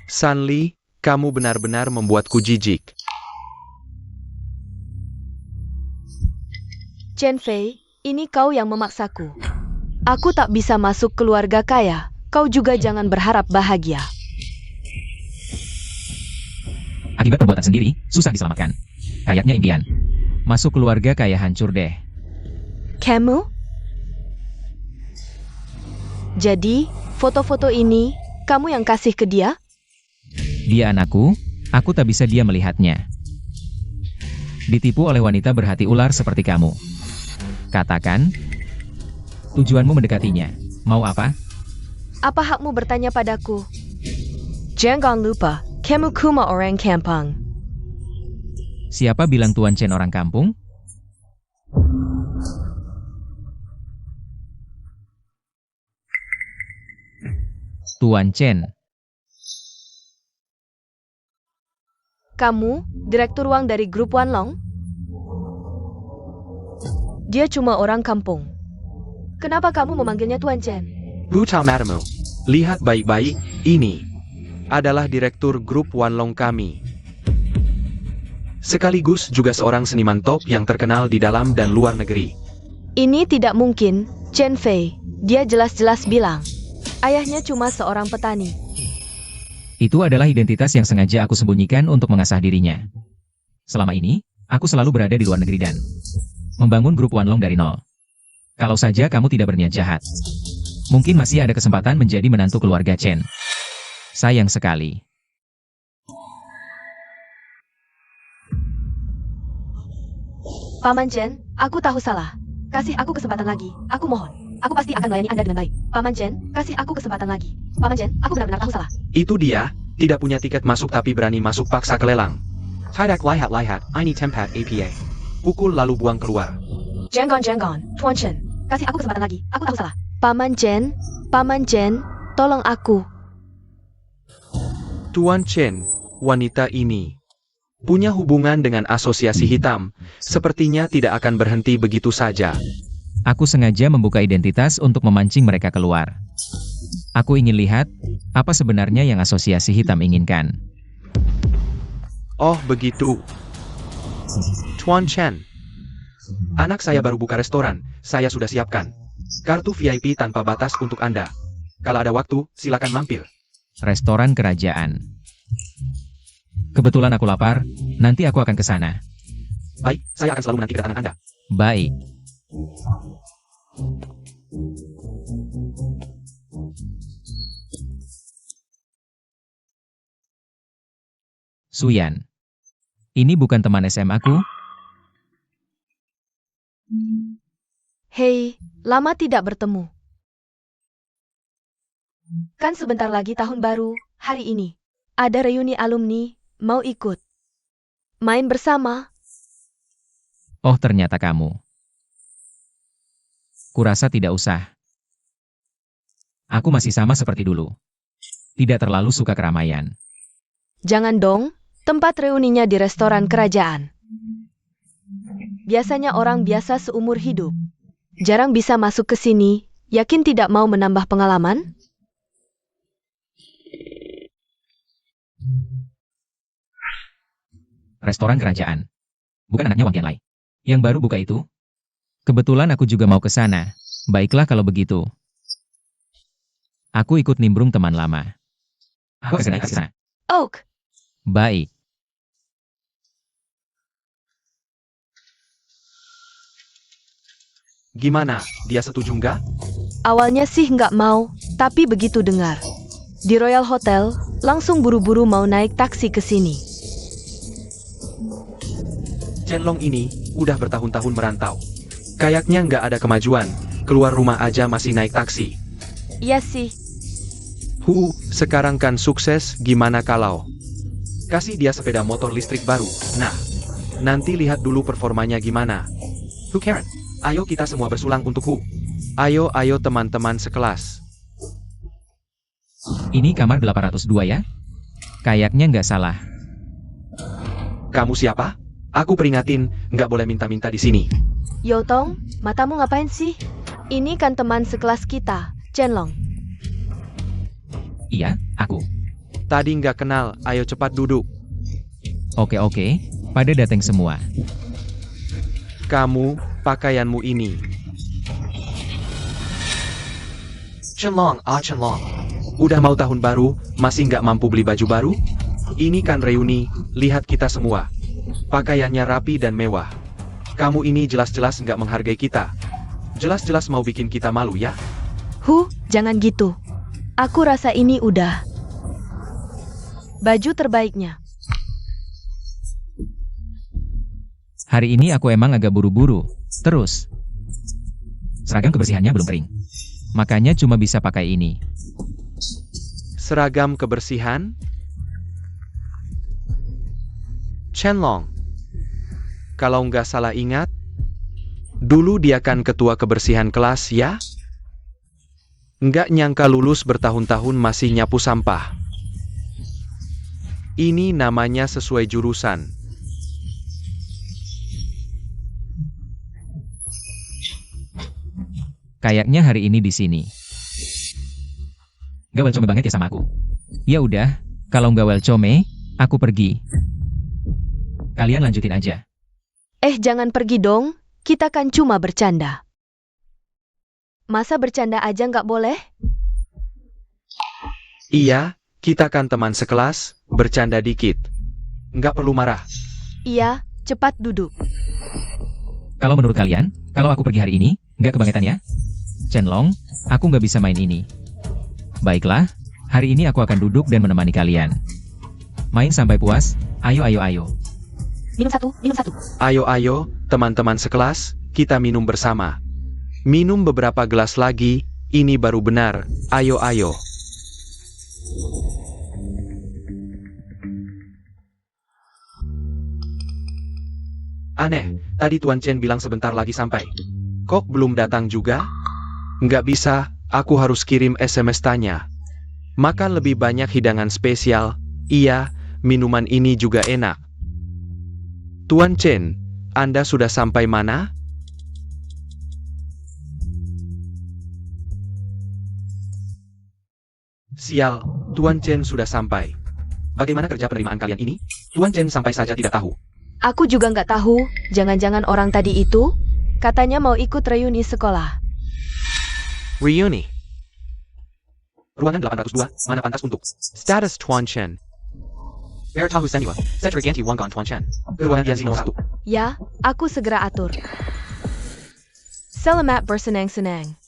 Sanli, kamu benar-benar membuatku jijik. Chen Fei, ini kau yang memaksaku. Aku tak bisa masuk keluarga kaya. Kau juga jangan berharap bahagia. Akibat perbuatan sendiri, susah diselamatkan. Kayaknya impian. Masuk keluarga kaya hancur deh. Kamu? Jadi, foto-foto ini, kamu yang kasih ke dia? Dia anakku, aku tak bisa dia melihatnya. Ditipu oleh wanita berhati ular seperti kamu. Katakan, tujuanmu mendekatinya. Mau apa? Apa hakmu bertanya padaku? Jangan lupa, kamu kuma orang kampung. Siapa bilang Tuan Chen orang kampung? Tuan Chen. Kamu, direktur uang dari grup Wanlong? Dia cuma orang kampung. Kenapa kamu memanggilnya Tuan Chen? Buta matamu. Lihat baik-baik, ini adalah direktur grup Wanlong kami. Sekaligus juga seorang seniman top yang terkenal di dalam dan luar negeri. Ini tidak mungkin, Chen Fei. Dia jelas-jelas bilang, ayahnya cuma seorang petani. Itu adalah identitas yang sengaja aku sembunyikan untuk mengasah dirinya. Selama ini, aku selalu berada di luar negeri dan membangun grup Wanlong dari nol. Kalau saja kamu tidak berniat jahat, mungkin masih ada kesempatan menjadi menantu keluarga Chen. Sayang sekali. Paman Chen, aku tahu salah. Kasih aku kesempatan lagi, aku mohon. Aku pasti akan melayani Anda dengan baik. Paman Chen, kasih aku kesempatan lagi. Paman Chen, aku benar-benar tahu salah. Itu dia, tidak punya tiket masuk tapi berani masuk paksa ke lelang. Tidak lihat, ini tempat APA. Pukul lalu buang keluar. Jangan, Tuan Chen. Kasih aku kesempatan lagi, aku tahu salah. Paman Chen, tolong aku. Tuan Chen, wanita ini punya hubungan dengan asosiasi hitam, sepertinya tidak akan berhenti begitu saja. Aku sengaja membuka identitas untuk memancing mereka keluar. Aku ingin lihat, apa sebenarnya yang asosiasi hitam inginkan. Oh begitu. Tuan Chen, anak saya baru buka restoran, saya sudah siapkan kartu VIP tanpa batas untuk Anda. Kalau ada waktu, silakan mampir. Restoran kerajaan. Kebetulan aku lapar, nanti aku akan ke sana. Baik, saya akan selalu menanti kedatangan Anda. Baik. Suyan. Ini bukan teman SMA aku? Hei, lama tidak bertemu. Kan sebentar lagi tahun baru, hari ini. Ada reuni alumni, mau ikut? Main bersama? Oh, ternyata kamu. Kurasa tidak usah. Aku masih sama seperti dulu. Tidak terlalu suka keramaian. Jangan dong, tempat reuninya di restoran kerajaan. Biasanya orang biasa seumur hidup. Jarang bisa masuk ke sini, yakin tidak mau menambah pengalaman? Restoran kerajaan. Bukan anaknya Wang Qianlai. Yang baru buka itu? Kebetulan aku juga mau ke sana. Baiklah kalau begitu. Aku ikut nimbrung teman lama. Aku akan ke sana. Oak, Baik. Gimana, dia setuju nggak? awalnya sih nggak mau, tapi begitu dengar. Di Royal Hotel, langsung buru-buru mau naik taksi ke sini. Chenlong ini udah bertahun-tahun merantau. Kayaknya nggak ada kemajuan, keluar rumah aja masih naik taksi. Iya sih, Sekarang kan sukses, gimana kalau kasih dia sepeda motor listrik baru? Nah, nanti lihat dulu performanya gimana. Karen, ayo kita semua bersulang untuk Hu. Ayo teman-teman sekelas. Ini kamar 802 ya? Kayaknya nggak salah. Kamu siapa? Aku peringatin, nggak boleh minta-minta di sini. Yotong, matamu ngapain sih? Ini kan teman sekelas kita, Chenlong. Iya, aku. Tadi nggak kenal, ayo cepat duduk. Oke, pada datang semua. Kamu, pakaianmu ini. Chenlong. Udah mau tahun baru, masih nggak mampu beli baju baru? Ini kan reuni, lihat kita semua. Pakaiannya rapi dan mewah. Kamu ini jelas-jelas nggak menghargai kita. Jelas-jelas mau bikin kita malu ya? Jangan gitu. Aku rasa ini udah baju terbaiknya. Hari ini aku emang agak buru-buru. Terus, seragam kebersihannya belum kering. makanya cuma bisa pakai ini. Seragam kebersihan? Chenlong. Kalau nggak salah ingat, dulu dia kan ketua kebersihan kelas ya? Nggak nyangka lulus bertahun-tahun masih nyapu sampah. Ini namanya sesuai jurusan. Kayaknya hari ini di sini. Gak welcome banget ya sama aku. Ya udah, kalau nggak welcome, aku pergi. Kalian lanjutin aja. Jangan pergi dong, kita kan cuma bercanda. Masa bercanda aja nggak boleh? Iya, kita kan teman sekelas, bercanda dikit. Nggak perlu marah. Iya, cepat duduk. Kalau menurut kalian, kalau aku pergi hari ini, nggak kebangetan ya? Chenlong, aku nggak bisa main ini. Baiklah, hari ini aku akan duduk dan menemani kalian. Main sampai puas, ayo ayo ayo. Minum satu, minum satu. Ayo, teman-teman sekelas, kita minum bersama. Minum beberapa gelas lagi, ini baru benar. Ayo. Aneh, tadi Tuan Chen bilang sebentar lagi sampai. Kok belum datang juga? Nggak bisa, aku harus kirim SMS tanya. Makan lebih banyak hidangan spesial. Iya, minuman ini juga enak. Tuan Chen, Anda sudah sampai mana? Sial, Tuan Chen sudah sampai. Bagaimana kerja penerimaan kalian ini? Tuan Chen sampai saja tidak tahu. Aku juga nggak tahu, jangan-jangan orang tadi itu katanya mau ikut reuni sekolah. Reuni. Ruangan 802, mana pantas untuk status Tuan Chen. Bear tahu senua. Cedric anti Wongon Tuan Chen. Ruangan Tianzi nomor 1. Ya, aku segera atur. Selamat bersenang-senang.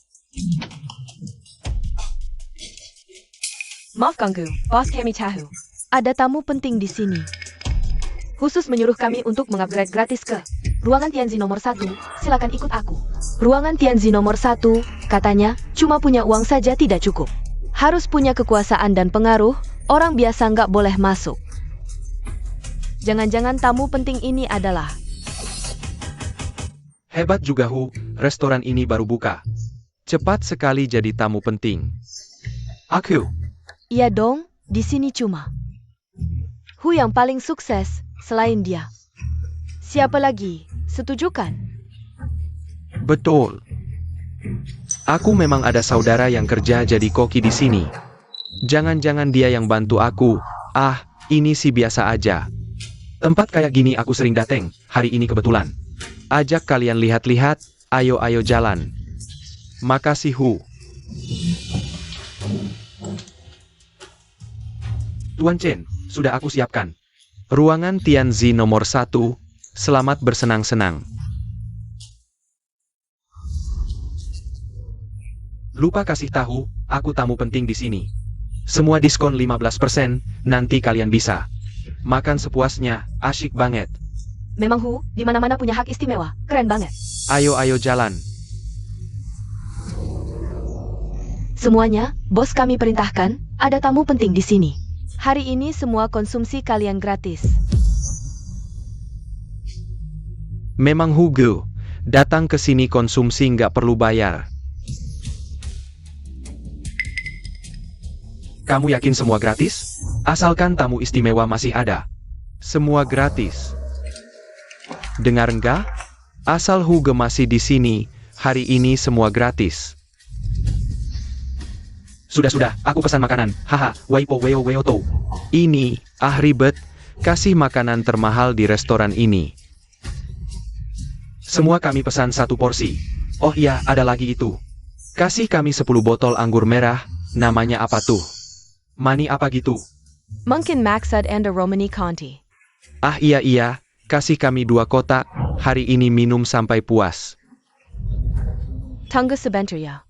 Maaf ganggu, bos kami tahu. Ada tamu penting di sini. Khusus menyuruh kami untuk mengupgrade gratis ke ruangan Tianzi nomor 1, silakan ikut aku. Ruangan Tianzi nomor 1, katanya, cuma punya uang saja tidak cukup. Harus punya kekuasaan dan pengaruh, orang biasa nggak boleh masuk. Jangan-jangan tamu penting ini adalah... Hebat juga Hu, restoran ini baru buka. Cepat sekali jadi tamu penting. Aku. Iya dong, di sini cuma Hu yang paling sukses, selain dia. Siapa lagi? Setuju kan? Betul. Aku memang ada saudara yang kerja jadi koki di sini. Jangan-jangan dia yang bantu aku. Ah, ini sih biasa aja. Tempat kayak gini aku sering dateng, hari ini kebetulan. Ajak kalian lihat-lihat, ayo jalan. Makasih Hu. Tuan Chen, sudah aku siapkan. Ruangan Tianzi nomor 1, selamat bersenang-senang. Lupa kasih tahu, aku tamu penting di sini. Semua diskon 15%, nanti kalian bisa. Makan sepuasnya, asyik banget. Memang Hu, di mana-mana punya hak istimewa, keren banget. Ayo jalan. Semuanya, bos kami perintahkan, ada tamu penting di sini. Hari ini semua konsumsi kalian gratis. Memang Hugo, datang ke sini konsumsi nggak perlu bayar. Kamu yakin semua gratis? Asalkan tamu istimewa masih ada. Semua gratis. Dengar nggak? Asal Hugo masih di sini, hari ini semua gratis. Sudah, aku pesan makanan. Haha, waipo weo to. Ini, ribet, kasih makanan termahal di restoran ini. Semua kami pesan 1 porsi. Oh iya, ada lagi itu. Kasih kami 10 botol anggur merah, namanya apa tuh? Mani apa gitu? Mungkin Maxud and Romani Conti. Iya, kasih kami 2 kotak, hari ini minum sampai puas. Tunggu sebentar ya.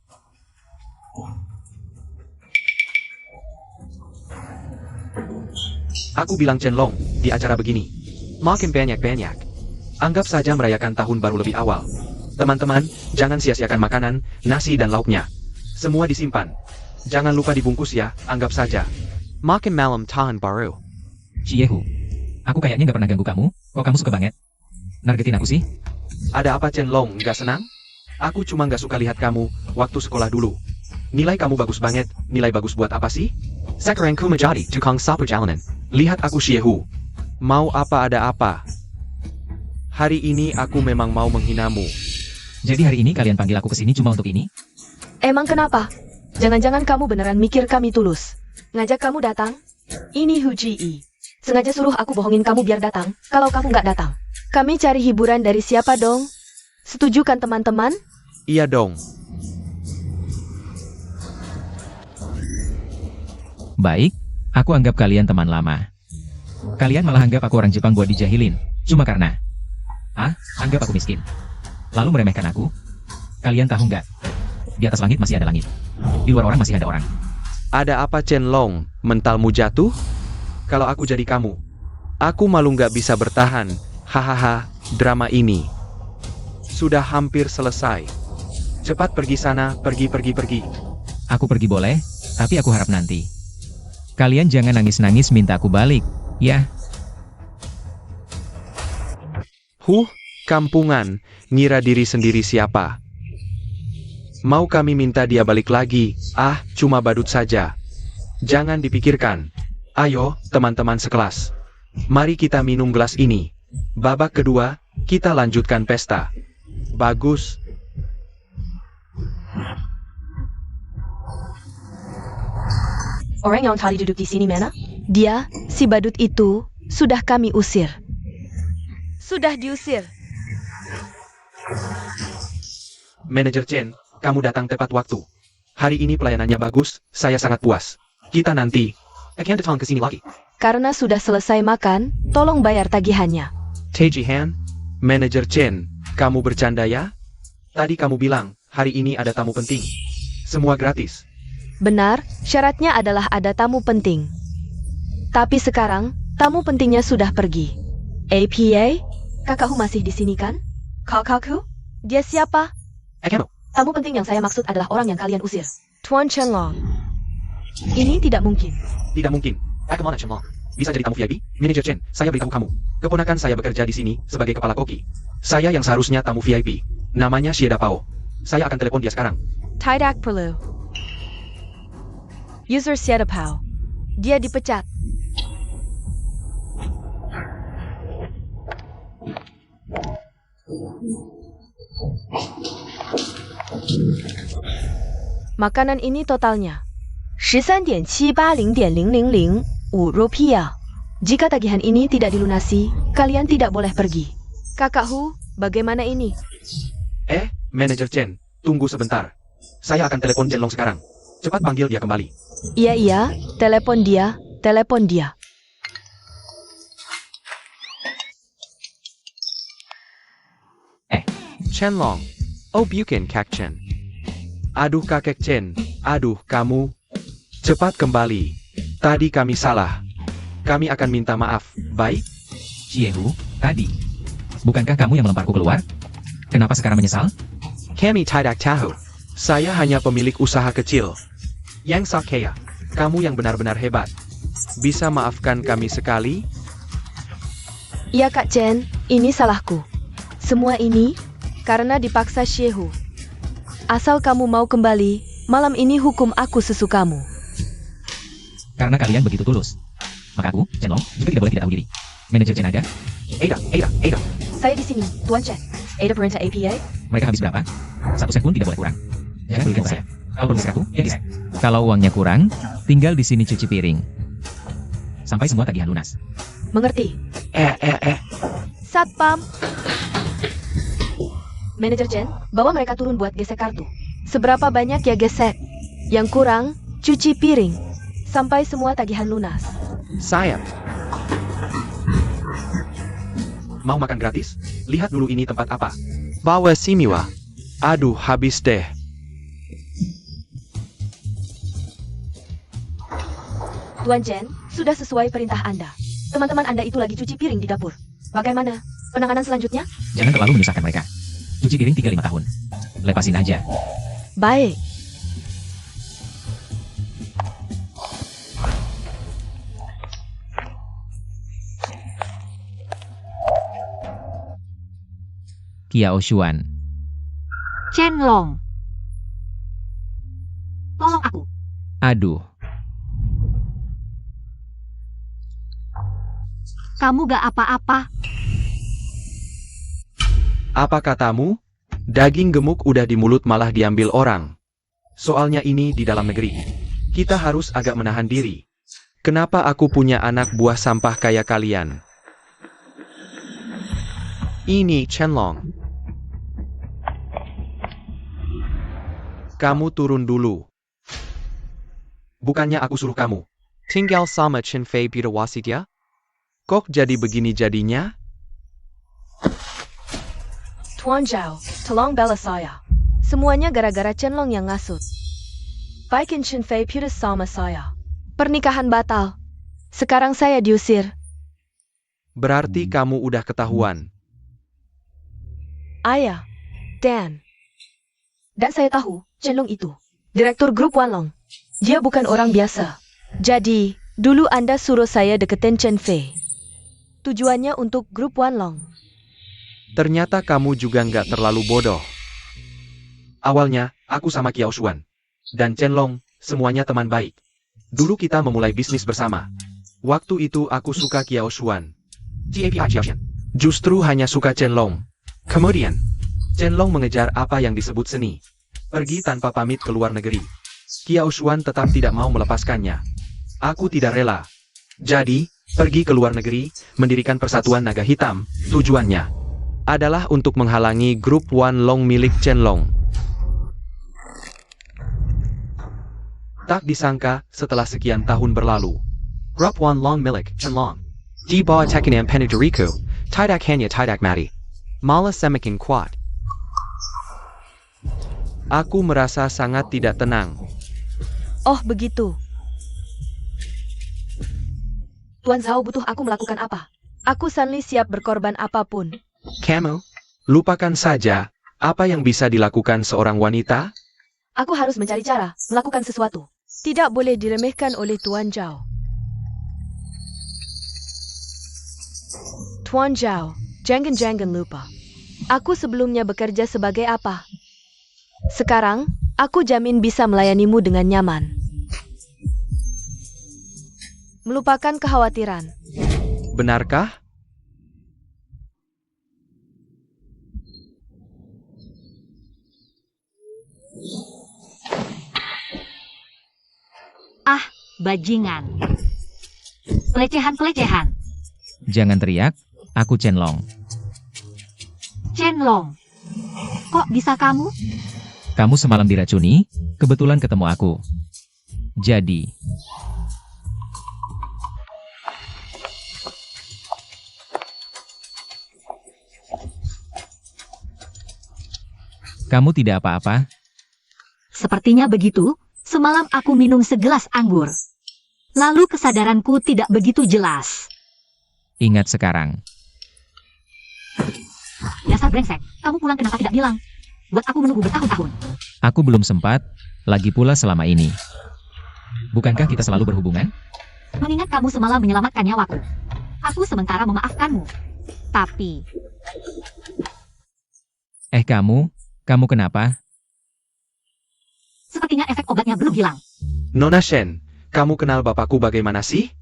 Aku bilang Chenlong, di acara begini. Makin banyak. Anggap saja merayakan tahun baru lebih awal. Teman-teman, jangan sia-siakan makanan, nasi dan lauknya. Semua disimpan. Jangan lupa dibungkus ya, anggap saja. Makan malam tahan baru. Ciehu. Aku kayaknya nggak pernah ganggu kamu, kok kamu suka banget? Nargetin aku sih? Ada apa Chen Long, nggak senang? Aku cuma nggak suka lihat kamu, waktu sekolah dulu. Nilai kamu bagus banget, nilai bagus buat apa sih? Sekarang ku menjadi tukang sapu jalanan. Lihat aku Xiehu. Mau apa ada apa? Hari ini aku memang mau menghinamu. Jadi hari ini kalian panggil aku kesini cuma untuk ini? Emang kenapa? Jangan-jangan kamu beneran mikir kami tulus. Ngajak kamu datang? Ini Hu Ji. Sengaja suruh aku bohongin kamu biar datang, kalau kamu nggak datang. Kami cari hiburan dari siapa dong? Setuju kan teman-teman? Iya dong. Baik, aku anggap kalian teman lama. Kalian malah anggap aku orang Jepang buat dijahilin, cuma karena... anggap aku miskin. Lalu meremehkan aku. Kalian tahu nggak? Di atas langit masih ada langit. Di luar orang masih ada orang. Ada apa Chen Long? Mentalmu jatuh? Kalau aku jadi kamu, aku malu nggak bisa bertahan. Hahaha, drama ini sudah hampir selesai. Cepat pergi sana, pergi. Aku pergi boleh, tapi aku harap nanti. Kalian jangan nangis-nangis minta aku balik, ya? Kampungan, ngira diri sendiri siapa? Mau kami minta dia balik lagi? Cuma badut saja. Jangan dipikirkan. Ayo, teman-teman sekelas. Mari kita minum gelas ini. Babak kedua, kita lanjutkan pesta. Bagus. Orang yang tadi duduk di sini mana? Dia, si badut itu, sudah kami usir. Sudah diusir. Manajer Chen, kamu datang tepat waktu. Hari ini pelayanannya bagus, saya sangat puas. Kita nanti Akan datang ke sini lagi. Karena sudah selesai makan, tolong bayar tagihannya. Taiji Han, Manajer Chen, kamu bercanda ya? Tadi kamu bilang, hari ini ada tamu penting. Semua gratis. Benar, syaratnya adalah ada tamu penting. Tapi sekarang, tamu pentingnya sudah pergi. APA? Kakakku masih di sini kan? Kakakku? Dia siapa? Akan. Tamu penting yang saya maksud adalah orang yang kalian usir. Tuan Chen Long. Ini tidak mungkin. Tidak mungkin. Akan mana Chen Long? Bisa jadi tamu VIP? Manajer Chen, saya beritahu kamu. Keponakan saya bekerja di sini sebagai kepala koki. Saya yang seharusnya tamu VIP. Namanya Shieda Pao. Saya akan telepon dia sekarang. Tidak perlu. User Siada Pao. Dia dipecat. Makanan ini totalnya 13.780.000 rupiah. Jika tagihan ini tidak dilunasi, kalian tidak boleh pergi. Kakak Hu, bagaimana ini? Manajer Chen, tunggu sebentar. Saya akan telepon Chen Long sekarang. Cepat panggil dia kembali. Iya, telepon dia. Chen Long. Oh bukan Kak Chen. Aduh kakek Chen. Aduh kamu. Cepat kembali. Tadi kami salah. Kami akan minta maaf. Baik? Ciehu, tadi. Bukankah kamu yang melemparku keluar? Kenapa sekarang menyesal? Kami tidak tahu. Saya hanya pemilik usaha kecil. Yang sakea. Kamu yang benar-benar hebat. Bisa maafkan kami sekali? Iya Kak Chen, ini salahku. Semua ini karena dipaksa Shehu. Asal kamu mau kembali, malam ini hukum aku sesukamu. Karena kalian begitu tulus. Maka aku, Chen Long, juga tidak boleh tidak tahu diri. Manajer Chen ada? Ada. Saya di sini, Tuan Chen. Ada perintah APA? Mereka habis berapa? 1 sen pun tidak boleh kurang. Jangan belikan saya. Kalau perlu satu, ya disek. Kalau uangnya kurang, tinggal di sini cuci piring. Sampai semua tagihan lunas. Mengerti? Satpam. Manajer Chen, bawa mereka turun buat gesek kartu. Seberapa banyak ya gesek? Yang kurang, cuci piring. Sampai semua tagihan lunas. Saya. Mau makan gratis? Lihat dulu ini tempat apa. Bawa Simiwa. Aduh, habis deh. Tuan Chen, sudah sesuai perintah Anda. Teman-teman Anda itu lagi cuci piring di dapur. Bagaimana? Penanganan selanjutnya? Jangan terlalu menyusahkan mereka. Cuci piring 3-5 tahun. Lepasin aja. Baik. Kiao Xuan. Chen Long. Tolong aku. Aduh, Kamu gak apa-apa. Apa katamu? Daging gemuk udah di mulut malah diambil orang. Soalnya ini di dalam negeri. Kita harus agak menahan diri. Kenapa aku punya anak buah sampah kayak kalian? Ini Chenlong. Kamu turun dulu. Bukannya aku suruh kamu. Tinggal sama Chen Fei Bidawasi dia? Kok jadi begini jadinya? Tuan Zhao, tolong bela saya. Semuanya gara-gara Chenlong yang ngasut. Baikin Chen Fei putus sama saya. Pernikahan batal. Sekarang saya diusir. Berarti kamu udah ketahuan. Ayah, Dan. Dan saya tahu, Chen Long itu. Direktur grup Wanlong. Dia bukan orang biasa. Jadi, dulu Anda suruh saya deketin Chen Fei. Tujuannya untuk grup Wanlong. Ternyata kamu juga nggak terlalu bodoh. Awalnya, aku sama Kiao Xuan. Dan Chenlong, semuanya teman baik. Dulu kita memulai bisnis bersama. Waktu itu aku suka Kiao Xuan. Justru hanya suka Chenlong. Kemudian, Chenlong mengejar apa yang disebut seni. Pergi tanpa pamit ke luar negeri. Kiao Xuan tetap tidak mau melepaskannya. Aku tidak rela. Jadi, pergi ke luar negeri, mendirikan Persatuan Naga Hitam. Tujuannya adalah untuk menghalangi grup Wanlong milik Chenlong. Tak disangka, setelah sekian tahun berlalu, Grup Wanlong milik Chenlong. Di bawah tekanan Penuduriku, tidak hanya tidak mati. Malah semakin kuat. aku merasa sangat tidak tenang. Oh begitu. Tuan Zhao butuh aku melakukan apa? Aku Sanli siap berkorban apapun. Kamu? Lupakan saja, apa yang bisa dilakukan seorang wanita? Aku harus mencari cara, melakukan sesuatu. Tidak boleh diremehkan oleh Tuan Zhao. Tuan Zhao, jangan lupa. Aku sebelumnya bekerja sebagai apa? Sekarang, aku jamin bisa melayanimu dengan nyaman. Melupakan kekhawatiran. Benarkah? Ah, bajingan. Pelecehan-pelecehan. Jangan teriak, aku Chenlong. Chen Long. Kok bisa kamu? Kamu semalam diracuni, kebetulan ketemu aku. Jadi, kamu tidak apa-apa? Sepertinya begitu. Semalam aku minum segelas anggur. Lalu kesadaranku tidak begitu jelas. Ingat sekarang. Dasar brengsek, kamu pulang kenapa tidak bilang? Buat aku menunggu bertahun-tahun. Aku belum sempat, lagi pula selama ini. Bukankah kita selalu berhubungan? Mengingat kamu semalam menyelamatkan nyawaku. Aku sementara memaafkanmu. Tapi, kamu kenapa? sepertinya efek obatnya belum hilang. Nona Shen, kamu kenal bapakku bagaimana sih?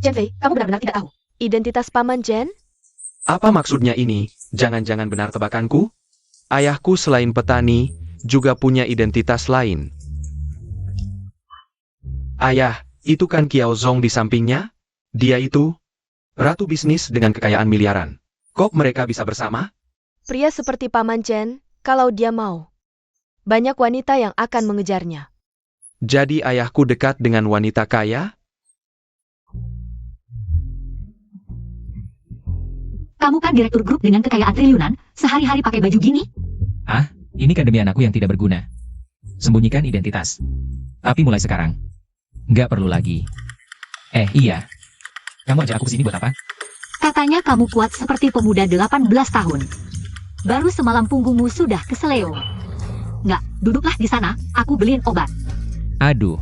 Chen Fei, kamu benar-benar tidak tahu. Identitas Paman Jen? Apa maksudnya ini? Jangan-jangan benar tebakanku? Ayahku selain petani, juga punya identitas lain. Ayah, itu kan Kiao Zong di sampingnya? Dia itu ratu bisnis dengan kekayaan miliaran. Kok mereka bisa bersama? Pria seperti Paman Jen, kalau dia mau. Banyak wanita yang akan mengejarnya. Jadi ayahku dekat dengan wanita kaya? Kamu kan direktur grup dengan kekayaan triliunan, sehari-hari pakai baju gini? Ah, ini kan demi anakku yang tidak berguna. Sembunyikan identitas. Tapi mulai sekarang, nggak perlu lagi. Iya. Kamu ajak aku kesini buat apa? Katanya kamu kuat seperti pemuda 18 tahun. Baru semalam punggungmu sudah keseleo. Nggak, duduklah di sana, aku beliin obat. Aduh.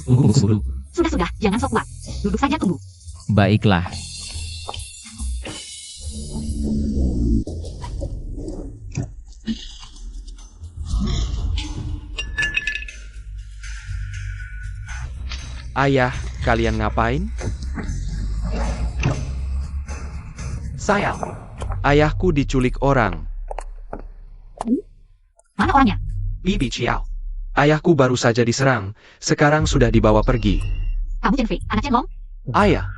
Tunggu dulu. Sudah, jangan sok kuat. Duduk saja tunggu. Baiklah. Ayah, kalian ngapain? Sayang. Ayahku diculik orang. Mana orangnya? Bibi Chiao. Ayahku baru saja diserang, sekarang sudah dibawa pergi. Kamu Chen Fei, anak Chen Long? Ayah.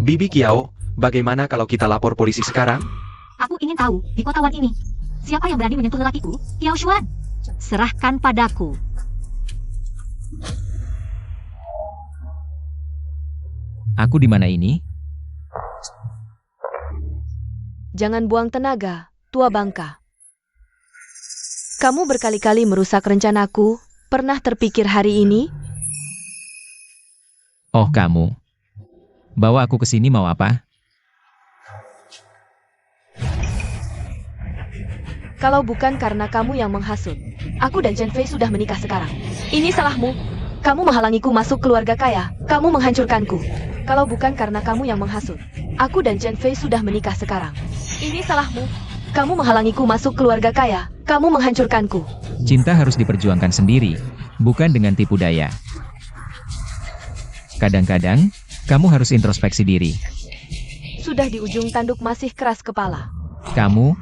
Bibi Kiao, bagaimana kalau kita lapor polisi sekarang? Aku ingin tahu, di kota Wan ini, siapa yang berani menyentuh lelakiku, Kiao Xuan? Serahkan padaku. Aku di mana ini? Jangan buang tenaga, tua bangka. Kamu berkali-kali merusak rencanaku. Pernah terpikir hari ini? Oh, kamu. Bawa aku ke sini mau apa? Kalau bukan karena kamu yang menghasut, aku dan Chen Fei sudah menikah sekarang. Ini salahmu. Kamu menghalangiku masuk keluarga kaya. Kamu menghancurkanku. Kalau bukan karena kamu yang menghasut, aku dan Chen Fei sudah menikah sekarang. Ini salahmu. Kamu menghalangiku masuk keluarga kaya. Kamu menghancurkanku. Cinta harus diperjuangkan sendiri, bukan dengan tipu daya. Kadang-kadang, kamu harus introspeksi diri. Sudah di ujung tanduk masih keras kepala. Kamu.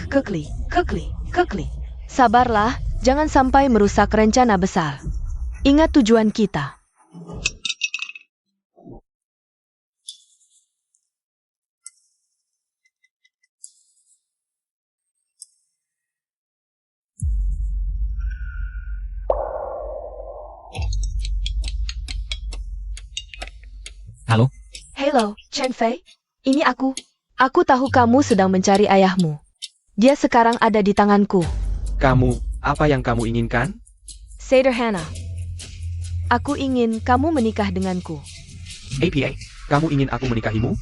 Kekli. Sabarlah, jangan sampai merusak rencana besar. Ingat tujuan kita. Halo? Halo, Chen Fei. Ini aku. Aku tahu kamu sedang mencari ayahmu. Dia sekarang ada di tanganku. Kamu, apa yang kamu inginkan? Sederhana. Aku ingin kamu menikah denganku. APA, kamu ingin aku menikahimu?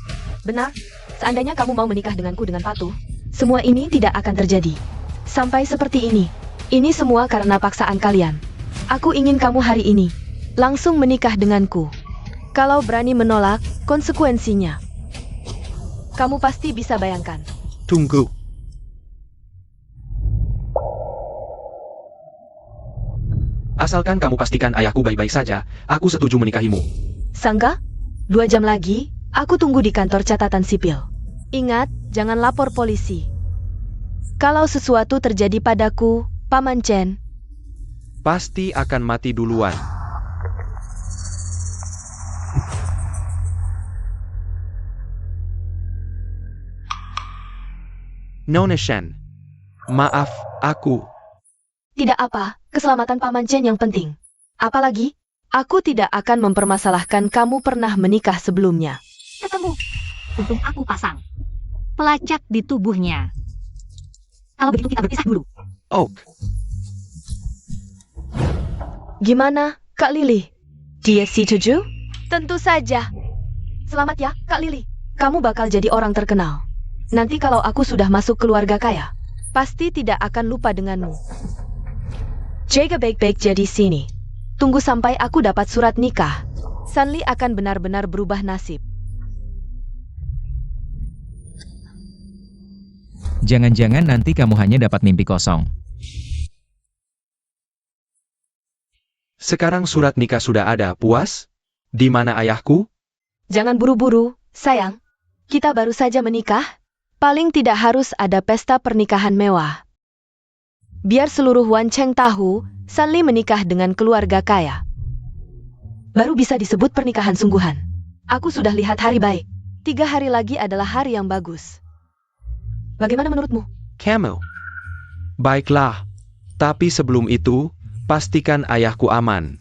Benar? Seandainya kamu mau menikah denganku dengan patuh, semua ini tidak akan terjadi. Sampai seperti ini. Ini semua karena paksaan kalian. Aku ingin kamu hari ini langsung menikah denganku. Kalau berani menolak, konsekuensinya. Kamu pasti bisa bayangkan. Tunggu. Asalkan kamu pastikan ayahku baik-baik saja, aku setuju menikahimu. Sangga? 2 jam lagi, aku tunggu di kantor catatan sipil. Ingat, jangan lapor polisi. Kalau sesuatu terjadi padaku, Paman Chen, Pasti akan mati duluan. Nona Shen. Maaf, aku. tidak apa, keselamatan Paman Chen yang penting. Apalagi, aku tidak akan mempermasalahkan kamu pernah menikah sebelumnya. Ketemu. Untung aku pasang pelacak di tubuhnya. Kalau begitu kita berpisah dulu. Oh, Gimana, Kak Lili? Dia setuju? Tentu saja. Selamat ya, Kak Lili. Kamu bakal jadi orang terkenal. Nanti kalau aku sudah masuk keluarga kaya, pasti tidak akan lupa denganmu. Jaga baik-baik jadi sini. Tunggu sampai aku dapat surat nikah. Sanli akan benar-benar berubah nasib. Jangan-jangan nanti kamu hanya dapat mimpi kosong. sekarang surat nikah sudah ada, puas? Di mana ayahku? Jangan buru-buru, sayang. Kita baru saja menikah. Paling tidak harus ada pesta pernikahan mewah. Biar seluruh Wan Cheng tahu, Sanli menikah dengan keluarga kaya. Baru bisa disebut pernikahan sungguhan. Aku sudah lihat hari baik. 3 hari lagi adalah hari yang bagus. Bagaimana menurutmu? Kamu. Baiklah. Tapi sebelum itu, pastikan ayahku aman.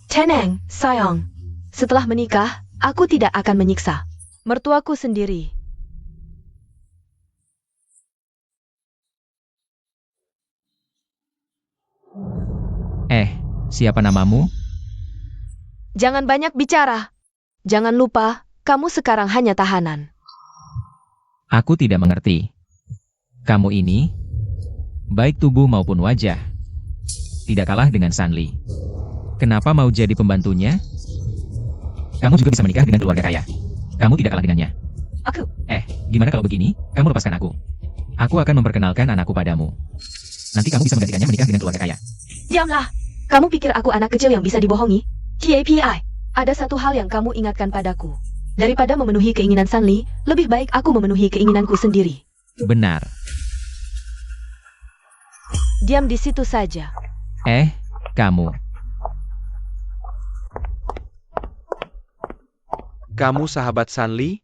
Tenang, sayang. Setelah menikah, aku tidak akan menyiksa mertuaku sendiri. Siapa namamu? Jangan banyak bicara. Jangan lupa, kamu sekarang hanya tahanan. Aku tidak mengerti. Kamu ini, baik tubuh maupun wajah, tidak kalah dengan Sanli. Kenapa mau jadi pembantunya? Kamu juga bisa menikah dengan keluarga kaya. Kamu tidak kalah dengannya. Aku. Gimana kalau begini, kamu lepaskan aku. Aku akan memperkenalkan anakku padamu. Nanti kamu bisa menggantikannya menikah dengan keluarga kaya. Diamlah. Kamu pikir aku anak kecil yang bisa dibohongi? TAPI, ada satu hal yang kamu ingatkan padaku. Daripada memenuhi keinginan Sanli, lebih baik aku memenuhi keinginanku sendiri. Benar. Diam di situ saja. Kamu. Kamu sahabat Sanli?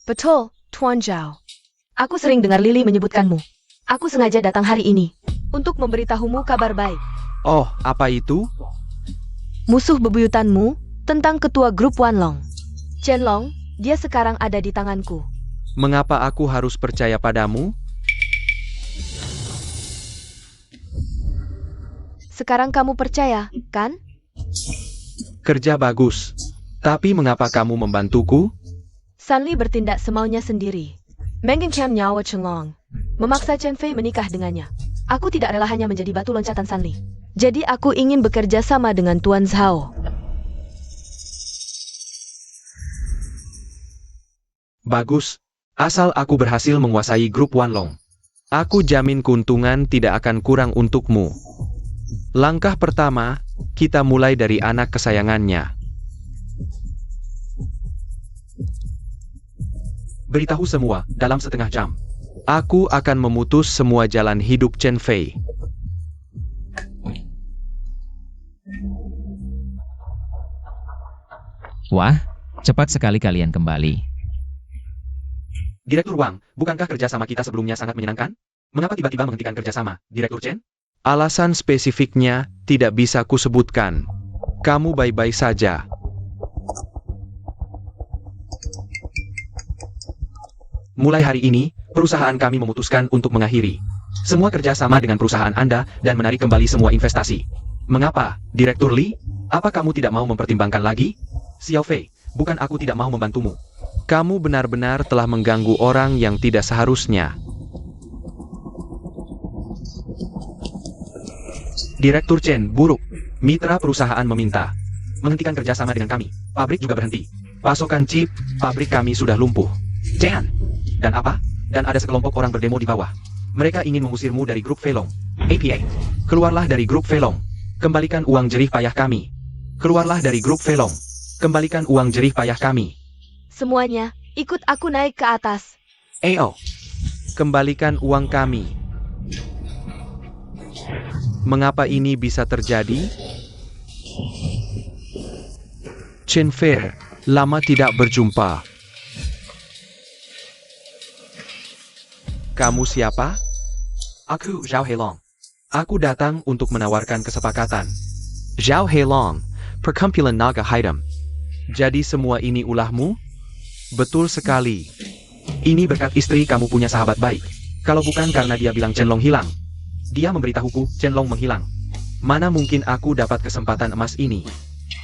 Betul, Tuan Zhao. Aku sering dengar Lily menyebutkanmu. Aku sengaja datang hari ini untuk memberitahumu kabar baik. Oh, apa itu? Musuh bebuyutanmu tentang ketua grup Wanlong. Chenlong, dia sekarang ada di tanganku. Mengapa aku harus percaya padamu? Sekarang kamu percaya, kan? Kerja bagus. Tapi mengapa kamu membantuku? Sanli bertindak semaunya sendiri. Mengincar nyawa Chenlong. Memaksa Chen Fei menikah dengannya. Aku tidak rela hanya menjadi batu loncatan Sanli. Jadi aku ingin bekerja sama dengan Tuan Zhao. Bagus. Asal aku berhasil menguasai grup Wanlong. Aku jamin keuntungan tidak akan kurang untukmu. Langkah pertama, kita mulai dari anak kesayangannya. Beritahu semua dalam setengah jam. Aku akan memutus semua jalan hidup Chen Fei. Wah, cepat sekali kalian kembali. Direktur Wang, bukankah kerjasama kita sebelumnya sangat menyenangkan? Mengapa tiba-tiba menghentikan kerjasama, Direktur Chen? Alasan spesifiknya tidak bisa kusebutkan. Kamu baik-baik saja. Mulai hari ini, perusahaan kami memutuskan untuk mengakhiri semua kerjasama dengan perusahaan Anda dan menarik kembali semua investasi. Mengapa, Direktur Li? Apa kamu tidak mau mempertimbangkan lagi? Xiao Fei, bukan aku tidak mau membantumu. Kamu benar-benar telah mengganggu orang yang tidak seharusnya. Direktur Chen, buruk. Mitra perusahaan meminta menghentikan kerjasama dengan kami. Pabrik juga berhenti. Pasokan chip, pabrik kami sudah lumpuh. Chen! Dan apa? Dan ada sekelompok orang berdemo di bawah. Mereka ingin mengusirmu dari grup Felong. APA. Keluarlah dari grup Felong. Kembalikan uang jerih payah kami. Keluarlah dari grup Felong. Kembalikan uang jerih payah kami. Semuanya, ikut aku naik ke atas. AO. Kembalikan uang kami. Mengapa ini bisa terjadi? Chen Fei, lama tidak berjumpa. Kamu siapa? Aku Zhao Heilong. Aku datang untuk menawarkan kesepakatan. Zhao Heilong, perkumpulan naga hitam. Jadi semua ini ulahmu? Betul sekali. Ini berkat istri kamu punya sahabat baik. Kalau bukan karena dia bilang Chenlong hilang. Dia memberitahuku Chenlong menghilang. Mana mungkin aku dapat kesempatan emas ini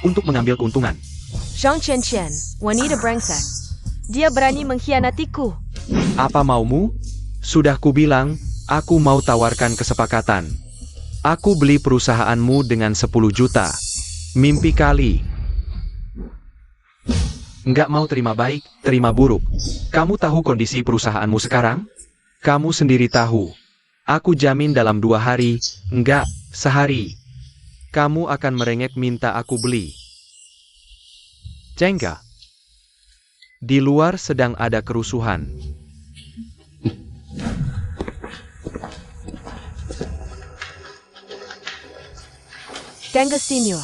untuk mengambil keuntungan. Zhang Chen, wanita brengsek. Dia berani mengkhianatiku. Apa maumu? Sudah kubilang, aku mau tawarkan kesepakatan. Aku beli perusahaanmu dengan 10 juta. Mimpi kali. Nggak mau terima baik, terima buruk. Kamu tahu kondisi perusahaanmu sekarang? Kamu sendiri tahu. Aku jamin dalam 2 hari, enggak, sehari. Kamu akan merengek minta aku beli. Jengga. Di luar sedang ada kerusuhan. Dengga Senior.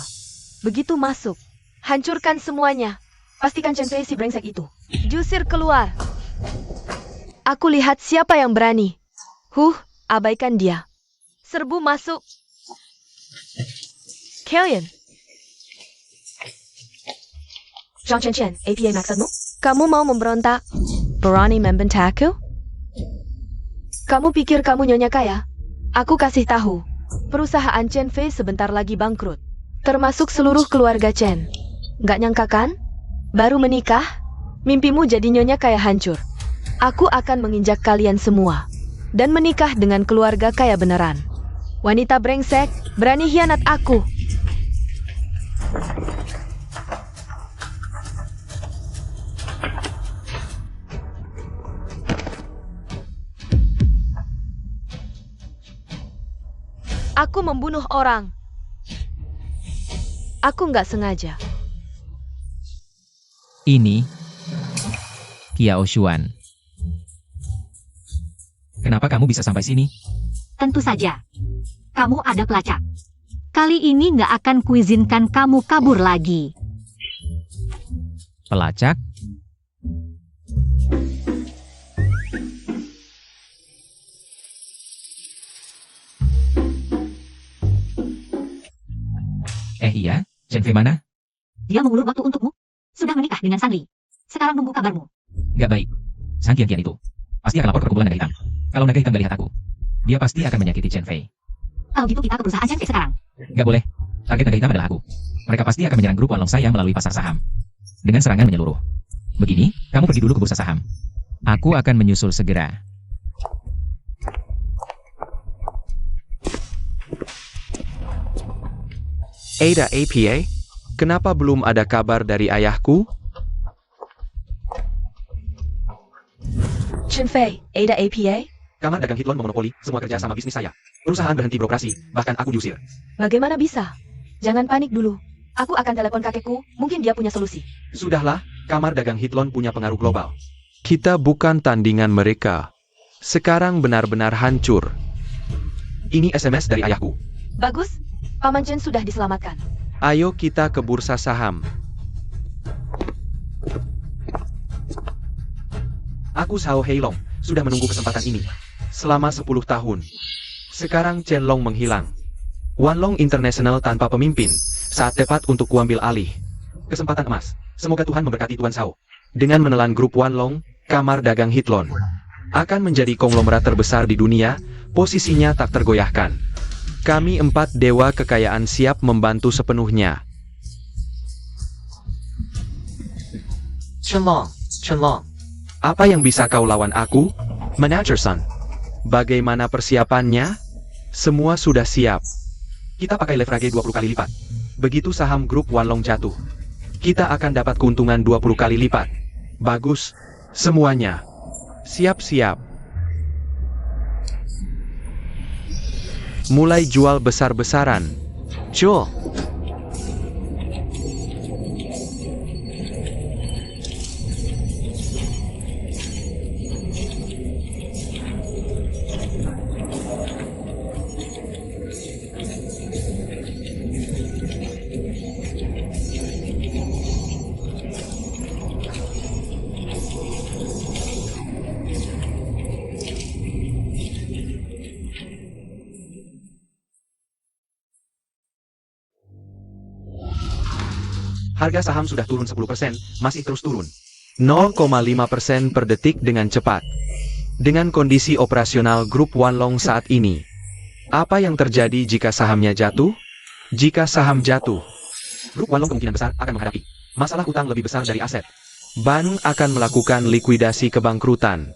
Begitu masuk, hancurkan semuanya. Pastikan Chen Fei si brengsek itu. Jusir keluar. Aku lihat siapa yang berani. Abaikan dia. Serbu masuk. Kalian. Zhang Chen, APA maksudmu? Kamu mau memberontak? Berani membentakku? Kamu pikir kamu nyonya kaya? Aku kasih tahu. Perusahaan Chen Fei sebentar lagi bangkrut. Termasuk seluruh keluarga Chen. Nggak nyangka kan? Baru menikah? Mimpimu jadi nyonya kaya hancur. Aku akan menginjak kalian semua. Dan menikah dengan keluarga kaya beneran. Wanita brengsek, berani hianat aku. Aku membunuh orang. Aku nggak sengaja. Ini Qiao Xuan. Kenapa kamu bisa sampai sini? Tentu saja. Kamu ada pelacak. Kali ini nggak akan kuizinkan kamu kabur lagi. Pelacak? Iya, Chen Fei mana? Dia mengulur waktu untukmu. Sudah menikah dengan Sanli. Sekarang nunggu kabarmu. Gak baik. Sang Kian-Kian itu pasti akan lapor ke perkumpulan naga hitam. Kalau naga hitam gak lihat aku, dia pasti akan menyakiti Chen Fei. Kalau gitu kita ke perusahaan Chen Fei sekarang. Gak boleh. Target naga hitam adalah aku. Mereka pasti akan menyerang grup Wanlong Sayang melalui pasar saham. Dengan serangan menyeluruh. Begini, kamu pergi dulu ke bursa saham. Aku akan menyusul segera. Ada APA? Kenapa belum ada kabar dari ayahku? Chen Fei, Ada APA? Kamar dagang Hitlon memonopoli semua kerja sama bisnis saya. Perusahaan berhenti beroperasi, bahkan aku diusir. Bagaimana bisa? Jangan panik dulu. Aku akan telepon kakekku, mungkin dia punya solusi. Sudahlah, kamar dagang Hitlon punya pengaruh global. Kita bukan tandingan mereka. Sekarang benar-benar hancur. Ini SMS dari ayahku. Bagus, Paman Chen sudah diselamatkan. Ayo kita ke bursa saham. Aku Xiao Heilong, sudah menunggu kesempatan ini. Selama 10 tahun. Sekarang Chen Long menghilang. Wanlong International tanpa pemimpin. Saat tepat untuk kuambil alih. Kesempatan emas. Semoga Tuhan memberkati Tuan Xiao. Dengan menelan grup Wanlong, kamar dagang Hitlon akan menjadi konglomerat terbesar di dunia, posisinya tak tergoyahkan. Kami 4 dewa kekayaan siap membantu sepenuhnya. Chenlong. Apa yang bisa kau lawan aku? Manager Sun. Bagaimana persiapannya? Semua sudah siap. Kita pakai leverage 20 kali lipat. Begitu saham grup Wanlong jatuh, kita akan dapat keuntungan 20 kali lipat. Bagus. Semuanya. Siap-siap. Mulai jual besar-besaran. Jual. Harga saham sudah turun 10%, masih terus turun. 0,5% per detik dengan cepat. Dengan kondisi operasional grup Wanlong saat ini, apa yang terjadi jika sahamnya jatuh? Jika saham jatuh, grup Wanlong kemungkinan besar akan menghadapi masalah utang lebih besar dari aset. Ban akan melakukan likuidasi kebangkrutan.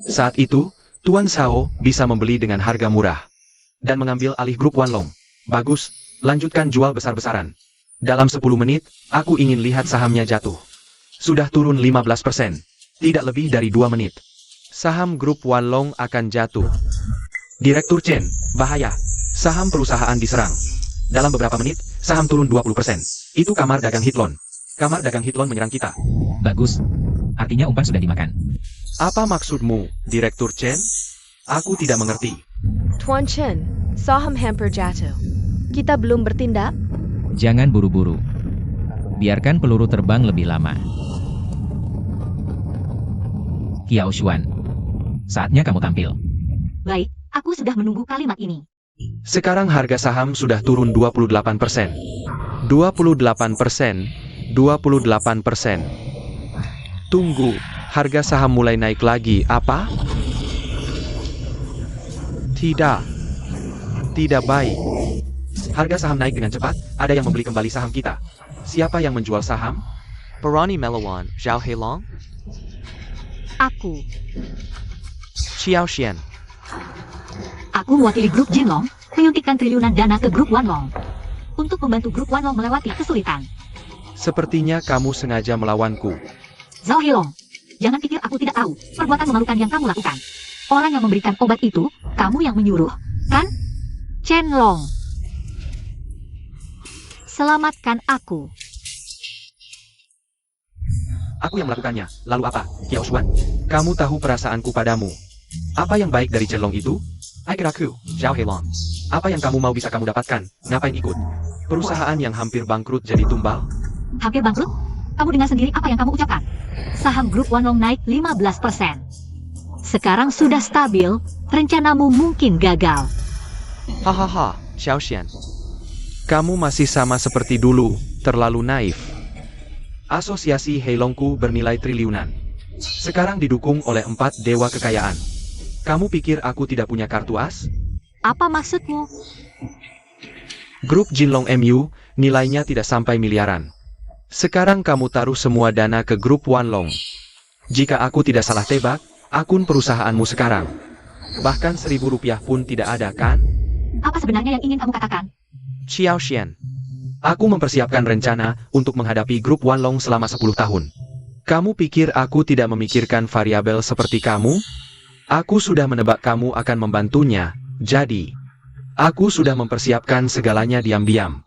Saat itu, Tuan Xiao bisa membeli dengan harga murah dan mengambil alih grup Wanlong. Bagus, lanjutkan jual besar-besaran. Dalam 10 menit, aku ingin lihat sahamnya jatuh. Sudah turun 15%. Tidak lebih dari 2 menit. Saham grup Wanlong akan jatuh. Direktur Chen, bahaya. Saham perusahaan diserang. Dalam beberapa menit, saham turun 20%. Itu kamar dagang Hitlon. Kamar dagang Hitlon menyerang kita. Bagus. Artinya umpan sudah dimakan. Apa maksudmu, Direktur Chen? Aku tidak mengerti. Tuan Chen, saham hampir jatuh. Kita belum bertindak? Jangan buru-buru. Biarkan peluru terbang lebih lama. Qiao Xuan. Saatnya kamu tampil. Baik, aku sudah menunggu kalimat ini. Sekarang harga saham sudah turun 28%. 28%. 28%. Tunggu, harga saham mulai naik lagi, apa? Tidak. Tidak baik. Harga saham naik dengan cepat, ada yang membeli kembali saham kita. Siapa yang menjual saham? Barani Melawan, Xiao Heilong, Aku. Xiao Xian. Aku mewakili grup Jinlong, menyuntikkan triliunan dana ke grup Wanlong. Untuk membantu grup Wanlong melewati kesulitan. Sepertinya kamu sengaja melawanku. Zhao Heilong, jangan pikir aku tidak tahu perbuatan memalukan yang kamu lakukan. Orang yang memberikan obat itu, kamu yang menyuruh, kan? Chen Long. selamatkan aku. Aku yang melakukannya. Lalu apa, Xiao Xuan? Kamu tahu perasaanku padamu. Apa yang baik dari Chenlong itu? Aikiraku, Zhao Heilong. Apa yang kamu mau bisa kamu dapatkan? Ngapain ikut? Perusahaan yang hampir bangkrut jadi tumbal? Hampir bangkrut? Kamu dengar sendiri apa yang kamu ucapkan. Saham grup Wanlong naik 15%. Sekarang sudah stabil, rencanamu mungkin gagal. Hahaha, Xiao Xian. Kamu masih sama seperti dulu, terlalu naif. Asosiasi Heilongku bernilai triliunan. Sekarang didukung oleh 4 dewa kekayaan. Kamu pikir aku tidak punya kartu as? Apa maksudmu? Grup Jinlong MU, nilainya tidak sampai miliaran. Sekarang kamu taruh semua dana ke grup Wanlong. Jika aku tidak salah tebak, akun perusahaanmu sekarang. Bahkan Rp1.000 pun tidak ada, kan? Apa sebenarnya yang ingin kamu katakan? Xiao Xian. Aku mempersiapkan rencana untuk menghadapi grup Wanlong selama 10 tahun. Kamu pikir aku tidak memikirkan variabel seperti kamu? Aku sudah menebak kamu akan membantunya, jadi aku sudah mempersiapkan segalanya diam-diam.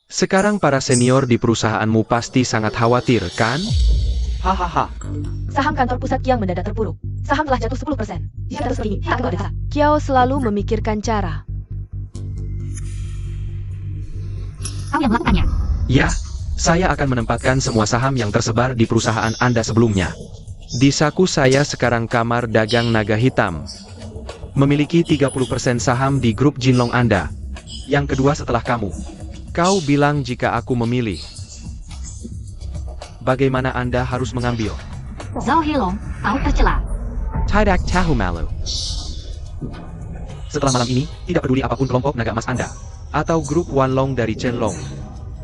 Sekarang para senior di perusahaanmu pasti sangat khawatir, kan? Hahaha. Saham kantor pusat Kiang mendadak terpuruk. Saham telah jatuh 10%. Jika terus begini, tak akan ada. Kiao selalu memikirkan cara. Kau yang melakukannya. Ya, saya akan menempatkan semua saham yang tersebar di perusahaan Anda sebelumnya. Di saku saya sekarang kamar dagang naga hitam. Memiliki 30% saham di grup Jinlong Anda. Yang kedua setelah kamu. Kau bilang jika aku memilih. Bagaimana Anda harus mengambil? Zhao Heilong, kau tercela. Tidak tahu malu. Setelah malam ini, tidak peduli apapun kelompok naga emas Anda. Atau grup Wanlong dari Chenlong.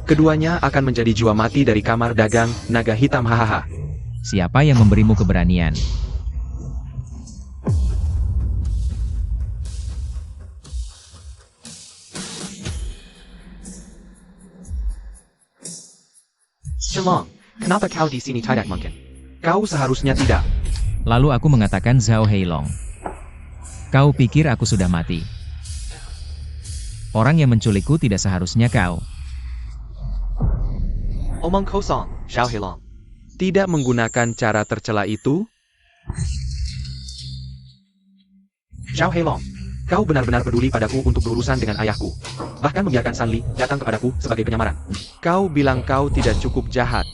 Keduanya akan menjadi jua mati dari kamar dagang naga hitam hahaha. Siapa yang memberimu keberanian? Chenlong, kenapa kau di sini tidak mungkin? Kau seharusnya tidak. Lalu aku mengatakan Zhao Heilong. Kau pikir aku sudah mati? Orang yang menculikku tidak seharusnya kau. Omong kosong, Zhao Heilong. Tidak menggunakan cara tercela itu? Zhao Heilong, kau benar-benar peduli padaku untuk berurusan dengan ayahku. Bahkan membiarkan San Li datang kepadaku sebagai penyamaran. Kau bilang kau tidak cukup jahat.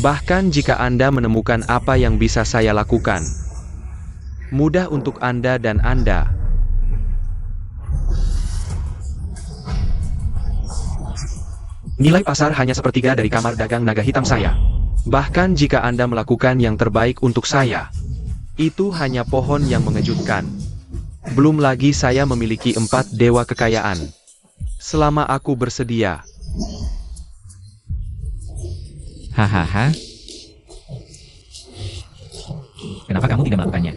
Bahkan jika Anda menemukan apa yang bisa saya lakukan. Mudah untuk Anda dan Anda. Nilai pasar hanya sepertiga dari kamar dagang naga hitam saya. Bahkan jika Anda melakukan yang terbaik untuk saya. Itu hanya pohon yang mengejutkan. Belum lagi saya memiliki 4 dewa kekayaan. Selama aku bersedia. Hahaha. Kenapa kamu tidak melakukannya?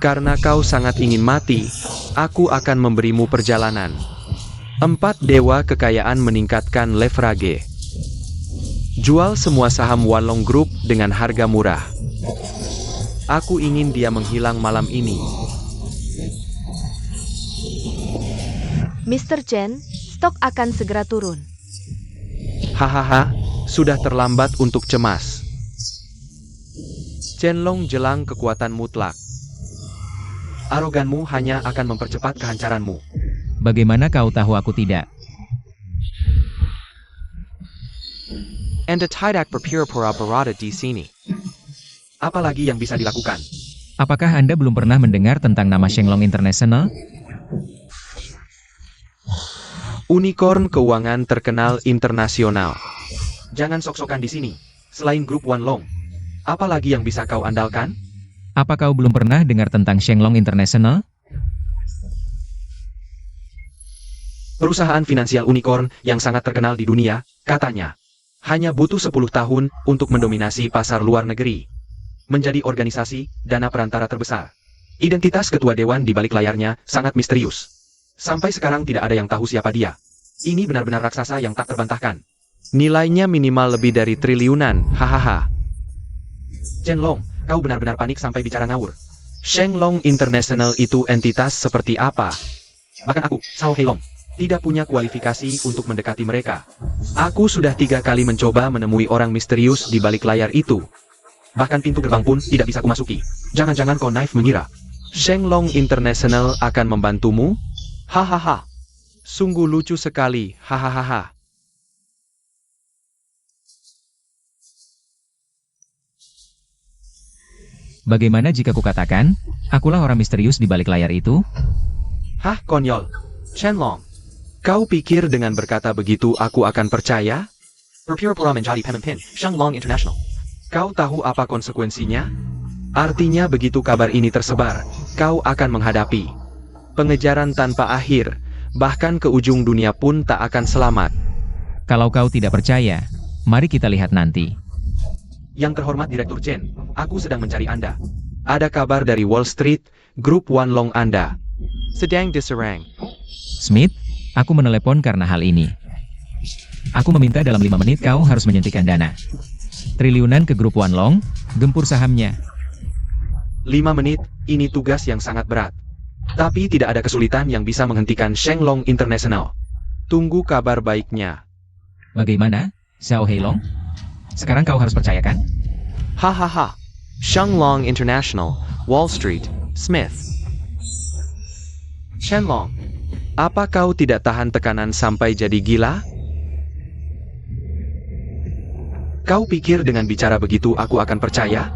Karena kau sangat ingin mati, aku akan memberimu perjalanan. 4 dewa kekayaan meningkatkan leverage. Jual semua saham Wanlong Group dengan harga murah. Aku ingin dia menghilang malam ini. Mr. Chen, stok akan segera turun. Hahaha, sudah terlambat untuk cemas. Chenlong jelang kekuatan mutlak. Aroganmu hanya akan mempercepat kehancaranmu. Bagaimana kau tahu aku tidak? Anda tidak berpura-pura berada di sini. Apalagi yang bisa dilakukan? Apakah Anda belum pernah mendengar tentang nama Shenlong International? Unicorn keuangan terkenal internasional. Jangan sok-sokan di sini. Selain grup Wanlong, apalagi yang bisa kau andalkan? Apa kau belum pernah dengar tentang Shenlong International? Perusahaan finansial unicorn yang sangat terkenal di dunia, katanya. Hanya butuh 10 tahun untuk mendominasi pasar luar negeri. Menjadi organisasi dana perantara terbesar. Identitas ketua dewan di balik layarnya sangat misterius. Sampai sekarang tidak ada yang tahu siapa dia. Ini benar-benar raksasa yang tak terbantahkan. Nilainya minimal lebih dari triliunan, hahaha. Chenlong, kau benar-benar panik sampai bicara ngawur. Shenlong International itu entitas seperti apa? Bahkan aku, Zhao Heilong, Tidak punya kualifikasi untuk mendekati mereka. Aku sudah 3 kali mencoba menemui orang misterius di balik layar itu. Bahkan pintu gerbang pun tidak bisa kumasuki. Jangan-jangan kau naif mengira Shenlong International akan membantumu? Hahaha. Sungguh lucu sekali, hahaha. Bagaimana jika kukatakan, akulah orang misterius di balik layar itu? Hah, konyol. Shenlong. Kau pikir dengan berkata begitu aku akan percaya? Berpura-pura menjadi pemimpin Shenlong International. Kau tahu apa konsekuensinya? Artinya begitu kabar ini tersebar, kau akan menghadapi pengejaran tanpa akhir, bahkan ke ujung dunia pun tak akan selamat. Kalau kau tidak percaya, mari kita lihat nanti. Yang terhormat Direktur Chen, aku sedang mencari Anda. Ada kabar dari Wall Street, grup Wanlong Anda sedang diserang. Smith, aku menelepon karena hal ini. Aku meminta dalam 5 menit kau harus menyuntikkan dana triliunan ke grup Wanlong, gempur sahamnya. 5 menit, ini tugas yang sangat berat. Tapi tidak ada kesulitan yang bisa menghentikan Shenlong International. Tunggu kabar baiknya. Bagaimana, Xiao Heilong? Sekarang kau harus percayakan? Hahaha. Shenlong International, Wall Street, Smith. Shenlong, apa kau tidak tahan tekanan sampai jadi gila? Kau pikir dengan bicara begitu aku akan percaya?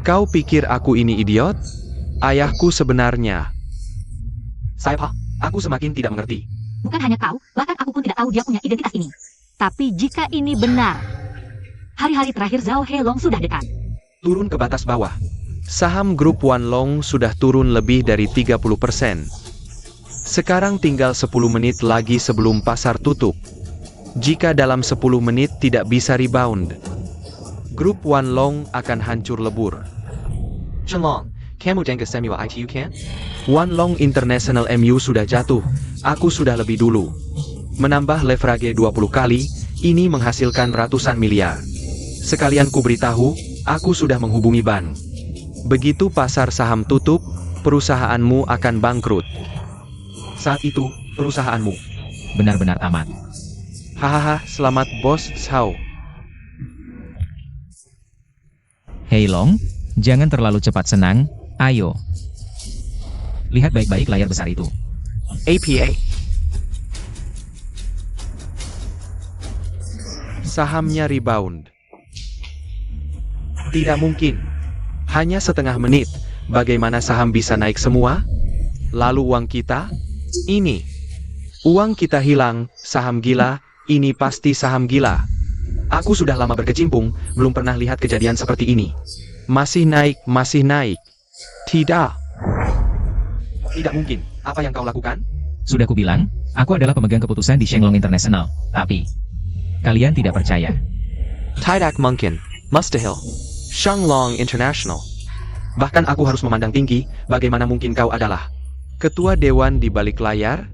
Kau pikir aku ini idiot? Ayahku sebenarnya. Saya, aku semakin tidak mengerti. Bukan hanya kau, bahkan aku pun tidak tahu dia punya identitas ini. Tapi jika ini benar, hari-hari terakhir Zhao Heilong sudah dekat. Turun ke batas bawah. Saham grup Wanlong sudah turun lebih dari 30%. Sekarang tinggal 10 menit lagi sebelum pasar tutup. Jika dalam 10 menit tidak bisa rebound, grup Wanlong akan hancur lebur. Shenlong, kamu dengar semua itu kan? Wanlong International MU sudah jatuh. Aku sudah lebih dulu. Menambah leverage 20 kali, ini menghasilkan ratusan miliar. Sekalian ku beritahu, aku sudah menghubungi bank. Begitu pasar saham tutup, perusahaanmu akan bangkrut. Saat itu, perusahaanmu. Benar-benar amat. Hahaha, selamat bos Xiao. Heilong, jangan terlalu cepat senang, ayo. Lihat baik-baik layar besar itu. APA. Sahamnya rebound. Tidak mungkin. Hanya setengah menit, bagaimana saham bisa naik semua? Lalu uang kita? Ini. Uang kita hilang, saham gila, ini pasti saham gila. Aku sudah lama berkecimpung, belum pernah lihat kejadian seperti ini. Masih naik, masih naik. Tidak. Tidak mungkin. Apa yang kau lakukan? Sudah kubilang, aku adalah pemegang keputusan di Shenlong International. Tapi, kalian tidak percaya. Tidak mungkin. Mustahil. Shenlong International. Bahkan aku harus memandang tinggi, bagaimana mungkin kau adalah Ketua Dewan di balik layar?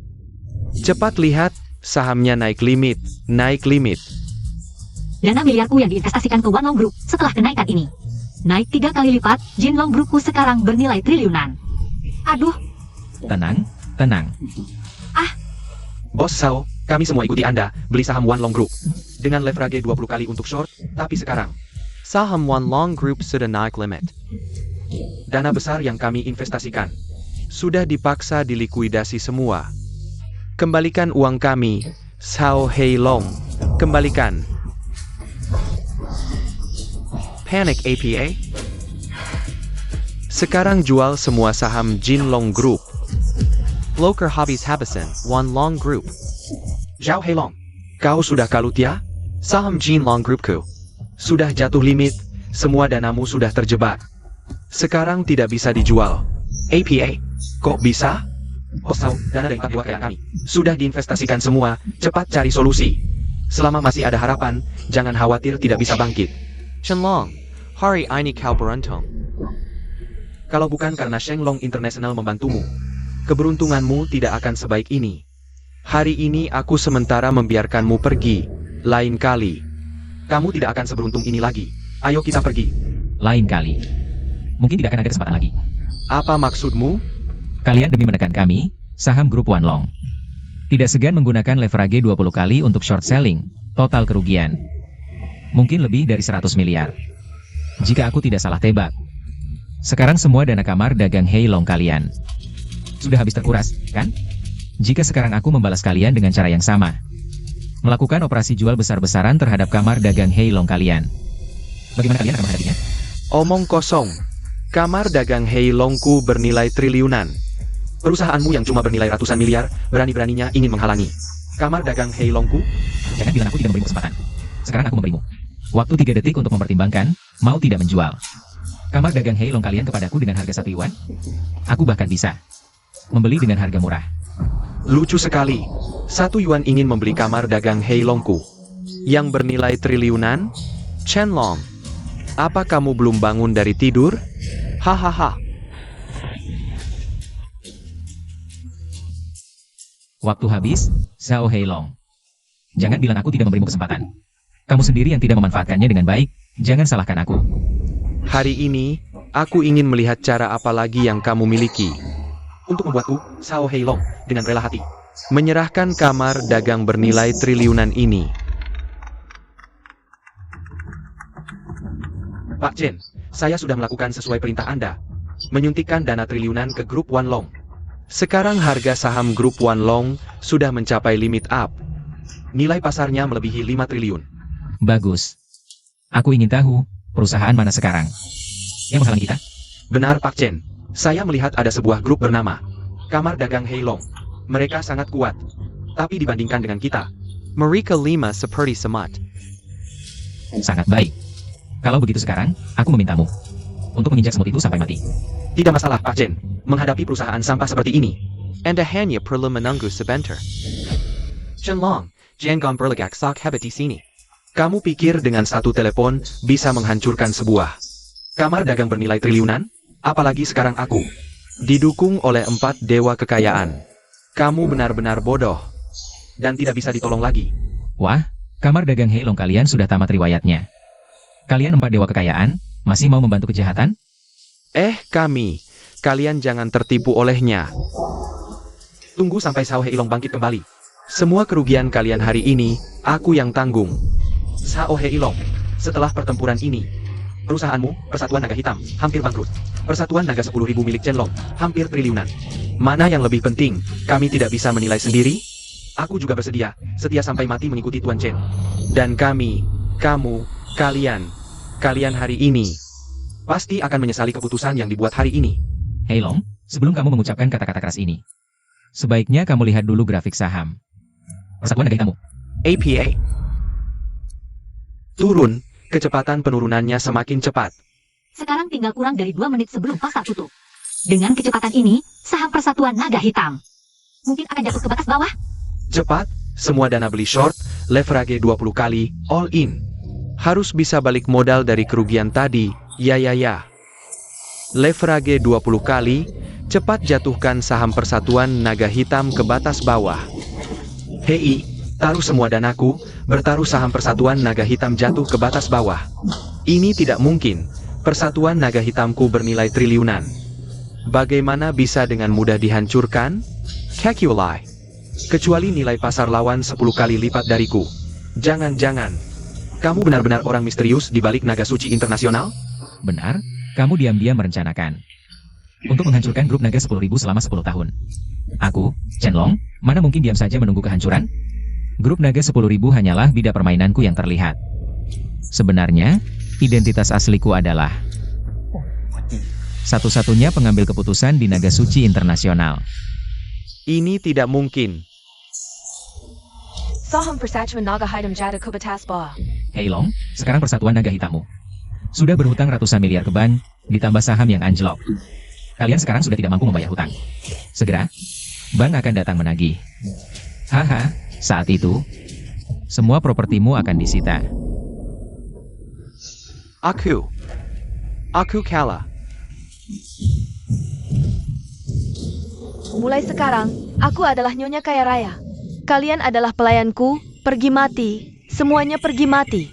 Cepat lihat, sahamnya naik limit, naik limit. Dana miliarku yang diinvestasikan ke Wanlong Group setelah kenaikan ini naik 3 kali lipat. Jinlong Groupku sekarang bernilai triliunan. Aduh, Tenang, tenang. Bos Xiao, kami semua ikuti Anda, beli saham Wanlong Group. Dengan leverage 20 kali untuk short, tapi sekarang, Saham Wanlong Group sudah naik limit. dana besar yang kami investasikan. Sudah dipaksa dilikuidasi semua. Kembalikan uang kami, Xiao Heilong. Kembalikan. Panic APA. Sekarang jual semua saham Jinlong Group. Loker habis habisan, Wanlong Group. Zhao Heilong, Kau sudah kalut ya? Saham Jinlong Groupku sudah jatuh limit, semua danamu sudah terjebak. Sekarang tidak bisa dijual. APA, Kok bisa? Bos Xiao, dana dari 4 dewa kayak kami, sudah diinvestasikan semua, cepat cari solusi. Selama masih ada harapan, jangan khawatir tidak bisa bangkit. Shenlong, hari ini kau beruntung. Kalau bukan karena Shenlong International membantumu, keberuntunganmu tidak akan sebaik ini. Hari ini aku sementara membiarkanmu pergi. Lain kali. Kamu tidak akan seberuntung ini lagi. Ayo kita pergi. Lain kali. Mungkin tidak akan ada kesempatan lagi. Apa maksudmu? Kalian demi menekan kami, saham grup Wanlong. Tidak segan menggunakan leverage 20 kali untuk short selling, total kerugian. Mungkin lebih dari 100 miliar. Jika aku tidak salah tebak. Sekarang semua dana kamar dagang Heilong kalian sudah habis terkuras, kan? Jika sekarang aku membalas kalian dengan cara yang sama. Melakukan operasi jual besar-besaran terhadap kamar dagang Heilong kalian. Bagaimana kalian akan menghadapinya? Omong kosong. Kamar dagang Heilongku bernilai triliunan. Perusahaanmu yang cuma bernilai ratusan miliar, berani-beraninya ingin menghalangi kamar dagang Heilongku? Jangan bilang aku tidak memberimu kesempatan. Sekarang aku memberimu waktu 3 detik untuk mempertimbangkan, mau tidak menjual kamar dagang Heilong kalian kepadaku dengan harga 1 yuan? Aku bahkan bisa membeli dengan harga murah. Lucu sekali. 1 yuan ingin membeli kamar dagang Heilongku yang bernilai triliunan? Chenlong, apa kamu belum bangun dari tidur? Hahaha. Waktu habis, Xiao Heilong. Jangan bilang aku tidak memberimu kesempatan. Kamu sendiri yang tidak memanfaatkannya dengan baik, jangan salahkan aku. Hari ini, aku ingin melihat cara apa lagi yang kamu miliki untuk membuatku, Xiao Heilong, dengan rela hati menyerahkan kamar dagang bernilai triliunan ini. Pak Chen, saya sudah melakukan sesuai perintah Anda, menyuntikkan dana triliunan ke grup Wanlong. Sekarang harga saham grup Wanlong sudah mencapai limit up. Nilai pasarnya melebihi 5 triliun. Bagus. Aku ingin tahu, perusahaan mana sekarang yang menghalangi kita? Benar Pak Chen, saya melihat ada sebuah grup bernama Kamar Dagang Heilong. Mereka sangat kuat, tapi dibandingkan dengan kita, mereka 5 seperti semat. Sangat baik. Kalau begitu sekarang, aku memintamu untuk menginjak semut itu sampai mati. Tidak masalah Pak Chen, menghadapi perusahaan sampah seperti ini. Anda hanya perlu menunggu sebentar. Chenlong, Jangan berlagak sak hebat di sini. kamu pikir dengan satu telepon bisa menghancurkan sebuah kamar dagang bernilai triliunan? Apalagi sekarang aku didukung oleh 4 dewa kekayaan. Kamu benar-benar bodoh dan tidak bisa ditolong lagi. Wah, kamar dagang Heilong kalian sudah tamat riwayatnya. Kalian 4 dewa kekayaan, masih mau membantu kejahatan? Kalian jangan tertipu olehnya. Tunggu sampai Xiao Heilong bangkit kembali. Semua kerugian kalian hari ini, aku yang tanggung. Xiao Heilong, setelah pertempuran ini, perusahaanmu, Persatuan Naga Hitam, hampir bangkrut. Persatuan Naga 10.000 milik Chenlong, hampir triliunan. Mana yang lebih penting, kami tidak bisa menilai sendiri? Aku juga bersedia, setia sampai mati mengikuti Tuan Chen. Dan kami, kamu, kalian hari ini, pasti akan menyesali keputusan yang dibuat hari ini. Heilong, sebelum kamu mengucapkan kata-kata keras ini, sebaiknya kamu lihat dulu grafik saham Persatuan Naga Hitammu. APA. Turun, kecepatan penurunannya semakin cepat. Sekarang tinggal kurang dari 2 menit sebelum pasar tutup. Dengan kecepatan ini, saham Persatuan Naga Hitam mungkin akan jatuh ke batas bawah. Cepat, semua dana beli short, leverage 20 kali, all in. Harus bisa balik modal dari kerugian tadi, ya. Leverage 20 kali, cepat jatuhkan saham Persatuan Naga Hitam ke batas bawah. Hei, taruh semua danaku, bertaruh saham Persatuan Naga Hitam jatuh ke batas bawah. Ini tidak mungkin, Persatuan Naga Hitamku bernilai triliunan. Bagaimana bisa dengan mudah dihancurkan? Kekulai. Kecuali nilai pasar lawan 10 kali lipat dariku. Jangan-jangan, kamu benar-benar orang misterius di balik Naga Suci Internasional? Benar, kamu diam-diam merencanakan untuk menghancurkan grup Naga 10.000 selama 10 tahun. Aku, Chenlong, mana mungkin diam saja menunggu kehancuran? Grup Naga 10.000 hanyalah bidak permainanku yang terlihat. Sebenarnya, identitas asliku adalah satu-satunya pengambil keputusan di Naga Suci Internasional. Ini tidak mungkin. Saham Persatuan Naga Hitam jatuh ke batas bawah. Heilong, sekarang Persatuan Naga Hitammu sudah berhutang ratusan miliar ke bank, ditambah saham yang anjlok. Kalian sekarang sudah tidak mampu membayar hutang. Segera, bank akan datang menagih. Haha, saat itu, semua propertimu akan disita. Aku kalah. Mulai sekarang, aku adalah Nyonya Kaya Raya. Kalian adalah pelayanku, pergi mati. Semuanya pergi mati.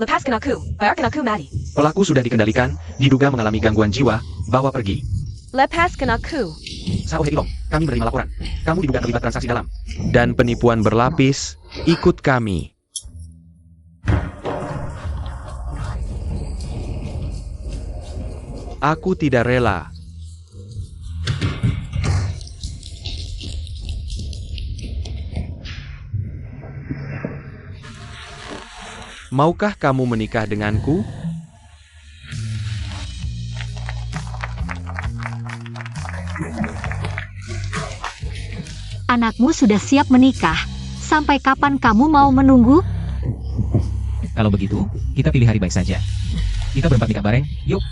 Lepaskan aku, biarkan aku mati. Pelaku sudah dikendalikan, diduga mengalami gangguan jiwa, bawa pergi. Lepaskan aku. Sao Hei Long, kami menerima laporan. Kamu diduga terlibat transaksi dalam. Dan penipuan berlapis, ikut kami. Aku tidak rela. Maukah kamu menikah denganku? Anakmu sudah siap menikah. Sampai kapan kamu mau menunggu? Kalau begitu, kita pilih hari baik saja. Kita berempat nikah bareng, yuk.